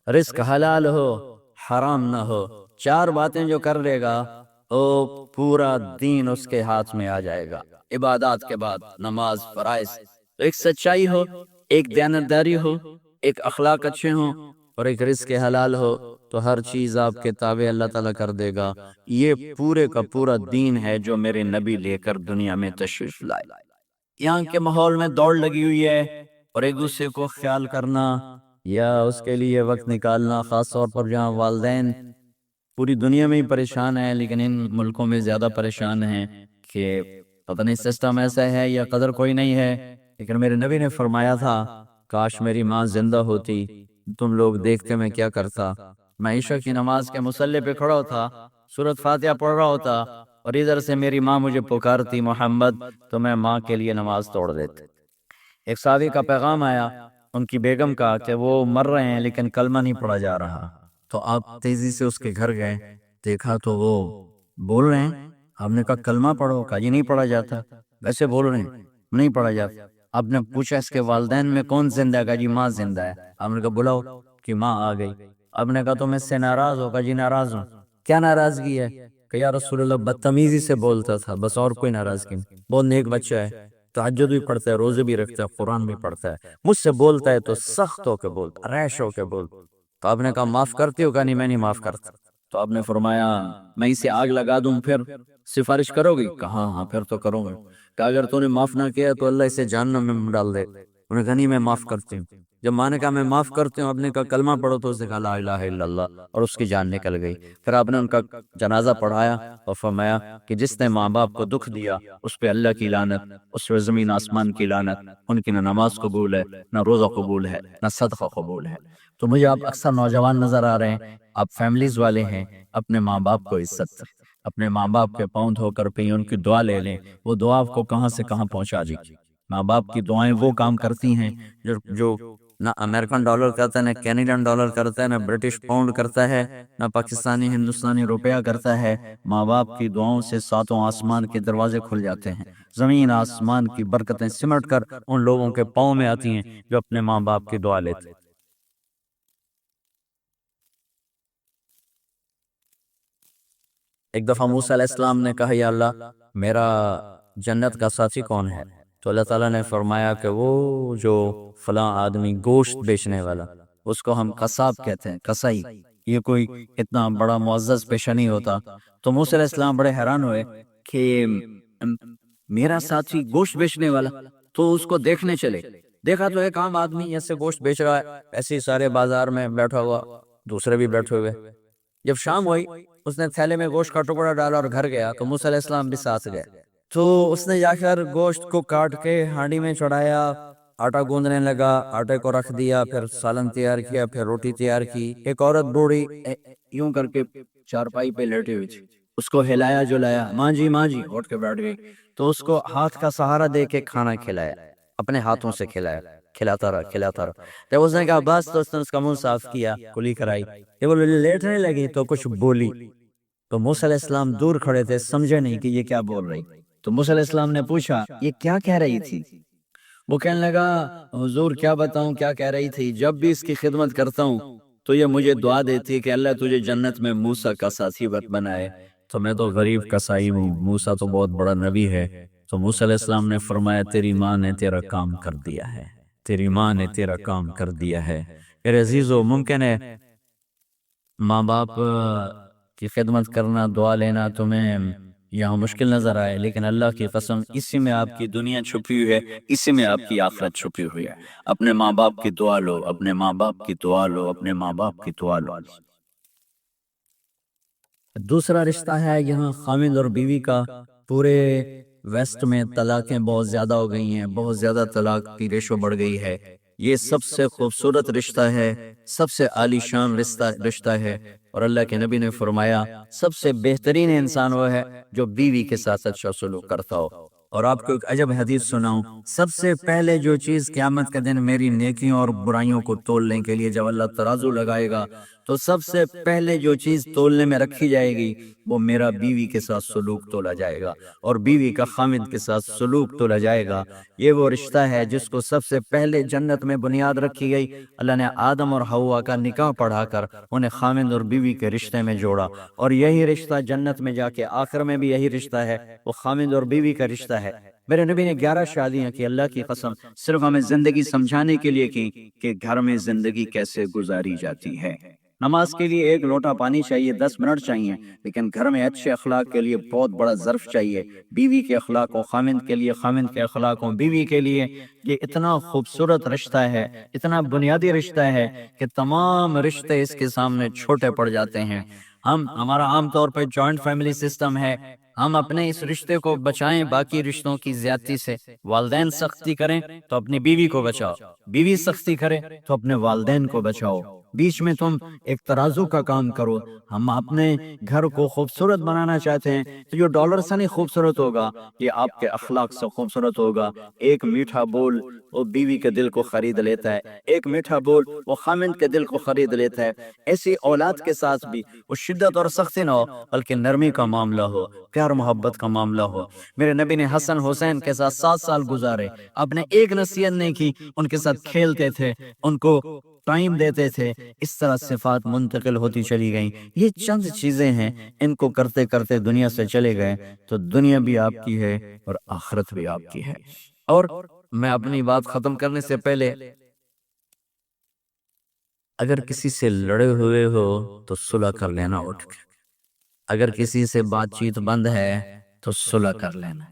رزق حلال ہو، حرام نہ ہو۔ چار باتیں جو کر لے گا وہ پورا دین اس کے ہاتھ میں آ جائے گا۔ عبادات کے بعد نماز، فرائض، تو ایک سچائی ہو، ایک دیانتداری ہو، ایک اخلاق اچھے ہوں، اور ایک رزق حلال ہو، تو ہر چیز آپ کے تابع اللہ تعالیٰ کر دے گا۔ یہ پورے کا پورا دین ہے جو میرے نبی لے کر دنیا میں تشریف لائے۔ یہاں کے ماحول میں دوڑ لگی ہوئی ہے، اور ایک دوسرے کو خیال کرنا یا اس کے لیے وقت نکالنا، خاص طور پر جہاں والدین پوری دنیا میں ہی پریشان ہیں، لیکن ان ملکوں میں زیادہ پریشان ہیں کہ پتہ نہیں سسٹم ایسا ہے یا قدر کوئی نہیں ہے۔ لیکن میرے نبی نے فرمایا تھا کاش میری ماں زندہ ہوتی، تم لوگ دیکھتے میں کیا کرتا۔ میں عشاء کی نماز کے مصلی پہ کھڑا ہوتا، سورۃ فاتحہ پڑھ رہا ہوتا، اور ادھر سے میری ماں مجھے پکارتی محمد، تو میں ماں کے لیے نماز توڑ دیتے۔ ایک صحابی کا پیغام آیا ان کی بیگم کا کہ وہ مر رہے ہیں لیکن کلمہ نہیں پڑھا جا رہا، تو آپ تیزی سے اس کے گھر گئے، دیکھا تو وہ بول رہے ہیں، آپ نے کہا کلمہ پڑھو، کہا جی نہیں پڑھا جاتا، ویسے بول رہے ہیں نہیں پڑھا جاتا۔ آپ نے پوچھا اس کے والدین میں کون زندہ ہے، کہا جی ماں زندہ ہے۔ آپ نے کہا بلاؤ، کہ ماں آ گئی۔ آپ نے کہا تم اس سے ناراض ہو، کہا جی ناراض ہوں۔ کیا ناراضگی ہے؟ کہ یا رسول اللہ بدتمیزی سے بولتا تھا، بس اور کوئی ناراضگی نہیں، بہت نیک بچہ ہے، تہجد بھی پڑھتا ہے، روزے بھی رکھتا ہے، قرآن بھی پڑھتا ہے، مجھ سے بولتا ہے تو سخت ہو کے بولتا، ریش ہو کے بولتا۔ تو آپ نے کہا معاف کرتے ہو؟ کہا نہیں میں نہیں معاف کرتا۔ تو آپ نے فرمایا میں اسے آگ لگا دوں پھر سفارش کرو گی؟ کہا ہاں پھر تو کروں گا۔ کہ اگر تو نے معاف نہ کیا تو اللہ اسے جہنم میں ڈال دے۔ انہوں نے کہا نہیں میں معاف کرتی ہوں۔ جب ماں نے کہا میں معاف کرتی ہوں، آپ نے کہا کلمہ پڑھو، تو اس نے کہا لا الہ الا اللہ، اور اس کی جان نکل گئی۔ پھر آپ نے ان کا جنازہ پڑھایا اور فرمایا کہ جس نے ماں باپ کو دکھ دیا اس پہ اللہ کی لعنت، اس پہ زمین آسمان کی لعنت، ان کی نہ نماز قبول ہے، نہ روزہ قبول ہے، نہ صدقہ قبول ہے۔ تو مجھے آپ اکثر نوجوان نظر آ رہے ہیں، آپ فیملیز والے ہیں، اپنے ماں باپ کو عزت دیں، اپنے ماں باپ کے پاؤں دھو کر پہ ان کی دعا لے لیں، وہ دعا آپ کو کہاں سے کہاں پہنچا دی۔ ماں باپ کی دعائیں وہ کام کرتی ہیں جو نہ امریکن ڈالر کرتا ہے، نہ کینیڈین ڈالر کرتا ہے، نہ برٹش پاؤنڈ کرتا ہے، نہ پاکستانی ہندوستانی روپیہ کرتا ہے۔ ماں باپ کی دعاؤں سے ساتوں آسمان کے دروازے کھل جاتے ہیں، زمین آسمان کی برکتیں سمٹ کر ان لوگوں کے پاؤں میں آتی ہیں جو اپنے ماں باپ کی دعا لیتے ہیں۔ ایک دفعہ موسیٰ علیہ السلام نے کہا یا اللہ میرا جنت کا ساتھی کون ہے؟ تو اللہ تعالیٰ نے فرمایا کہ وہ جو فلاں آدمی گوشت بیچنے والا، اس کو ہم قصاب کہتے ہیں، قصائی، یہ کوئی اتنا بڑا معزز پیشہ نہیں ہوتا۔ تو موسیٰ علیہ السلام بڑے حیران ہوئے کہ میرا ساتھی گوشت بیچنے والا، تو اس کو دیکھنے چلے، دیکھا تو ایک عام آدمی ایسے گوشت بیچ رہا ہے، ایسے ہی سارے بازار میں بیٹھا ہوا، دوسرے بھی بیٹھے ہوئے۔ جب شام ہوئی اس نے تھیلے میں گوشت کا ٹکڑا ڈالا اور گھر گیا، تو موسیٰ علیہ السلام بھی ساتھ گئے۔ تو اس نے جا کر گوشت کو کاٹ کے ہانڈی میں چڑھایا، آٹا گوندنے لگا، آٹے کو رکھ دیا، پھر سالن تیار کیا، پھر روٹی تیار کی۔ ایک عورت بوڑھی یوں کر کے چارپائی پہ لیٹی ہوئی تھی، اس کو ہلایا جلایا، ماں جی اٹھ کے بیٹھ گئی۔ تو اس کو ہاتھ کا سہارا دے کے کھانا کھلایا، اپنے ہاتھوں سے کھلایا، کھلاتا رہا۔ جب اس نے کہا بس، تو اس نے اس کا منہ صاف کیا، کلی کرائی۔ جب وہ لیٹنے لگی تو کچھ بولی، تو موسیٰ علیہ السلام دور کھڑے تھے، سمجھے نہیں کہ یہ کیا بول رہی۔ تو موسیٰ علیہ السلام نے پوچھا یہ کیا کہہ رہی تھی؟ وہ کہنے لگا حضور کیا بتاؤں کیا کہہ رہی تھی، جب بھی اس کی خدمت کرتا ہوں تو یہ مجھے دعا دیتی کہ اللہ تجھے جنت میں موسیٰ کا ساتھی بنائے۔ تو میں تو غریب کسائی ہوں، موسیٰ تو بہت بڑا نبی ہے۔ تو موسیٰ علیہ السلام نے فرمایا تیری ماں نے تیرا کام کر دیا ہے، تیری ماں نے تیرا کام کر دیا ہے۔ میرے عزیزو، ممکن ہے ماں باپ کی خدمت کرنا، دعا لینا تمہیں یہاں مشکل نظر آئے، لیکن اللہ کی قسم اسی میں آپ کی دنیا چھپی ہوئی ہے، اسی میں آپ کی آخرت چھپی ہوئی ہے۔ اپنے ماں باپ کی دعا لو، اپنے ماں باپ کی دعا لو، اپنے ماں باپ کی دعا لو۔ دوسرا رشتہ ہے یہاں خاوند اور بیوی کا۔ پورے ویسٹ میں طلاقیں بہت زیادہ ہو گئی ہیں، بہت زیادہ طلاق کی ریشو بڑھ گئی ہے۔ یہ سب سے خوبصورت رشتہ ہے، سب سے عالی شان رشتہ ہے، اور اللہ کے نبی نے فرمایا سب سے بہترین انسان وہ ہے جو بیوی کے ساتھ اچھا سلوک کرتا ہو۔ اور آپ کو ایک عجب حدیث سناؤں، سب سے پہلے جو چیز قیامت کے دن میری نیکیوں اور برائیوں کو تولنے کے لیے جب اللہ ترازو لگائے گا تو سب سے پہلے جو چیز تولنے میں رکھی جائے گی وہ میرا بیوی کے ساتھ سلوک تولا جائے گا، اور بیوی کا خامد کے ساتھ سلوک تولا جائے گا۔ یہ وہ رشتہ ہے جس کو سب سے پہلے جنت میں بنیاد رکھی گئی۔ اللہ نے آدم اور حوا کا نکاح پڑھا کر انہیں خامد اور بیوی کے رشتے میں جوڑا، اور یہی رشتہ جنت میں جا کے آخر میں بھی یہی رشتہ ہے، وہ خامد اور بیوی کا رشتہ ہے۔ میرے نبی نے 11 شادیاں کی، اللہ کی قسم صرف ہمیں زندگی سمجھانے کے لیے کی کہ گھر میں زندگی کیسے گزاری جاتی ہے۔ نماز کے لیے 1 لوٹا پانی چاہیے، 10 منٹ چاہیے، لیکن گھر میں اچھے اخلاق کے لیے بہت بڑا ظرف چاہیے۔ بیوی کے اخلاق و خامند کے لیے، خامند کے اخلاق و بیوی کے لیے، یہ اتنا خوبصورت رشتہ ہے، اتنا بنیادی رشتہ ہے کہ تمام رشتے اس کے سامنے چھوٹے پڑ جاتے ہیں۔ ہمارا عام طور پہ جوائنٹ فیملی سسٹم ہے، ہم اپنے اس رشتے کو بچائیں باقی رشتوں کی زیادتی سے۔ والدین سختی کریں تو اپنی بیوی کو بچاؤ، بیوی سختی کرے تو اپنے والدین کو بچاؤ، بیچ میں تم ایک ترازو کا کام کرو۔ ہم اپنے گھر کو خوبصورت بنانا چاہتے ہیں تو جو ڈالر سے نہیں خوبصورت ہوگا، یہ آپ کے اخلاق سے خوبصورت ہوگا۔ ایک میٹھا بول وہ بیوی کے دل کو خرید لیتا ہے، ایک میٹھا بول وہ خامند کے دل کو خرید لیتا ہے۔ ایسی اولاد کے ساتھ بھی وہ شدت اور سختی نہ ہو، بلکہ نرمی کا معاملہ ہو، پیار محبت کا معاملہ ہو۔ میرے نبی نے حسن حسین کے ساتھ 7 سال گزارے، آپ نے ایک نصیحت نہیں کی، ان کے ساتھ کھیلتے تھے، ان کو ٹائم دیتے تھے، اس طرح صفات منتقل ہوتی چلی گئیں۔ یہ چند چیزیں ہیں، ان کو کرتے کرتے دنیا سے چلے گئے تو دنیا بھی آپ کی ہے اور آخرت بھی آپ کی ہے۔ اور میں اپنی بات ختم کرنے سے پہلے، اگر کسی سے لڑے ہوئے ہو تو صلح کر لینا اٹھ کے، اگر کسی سے بات چیت بند ہے تو صلح کر لینا۔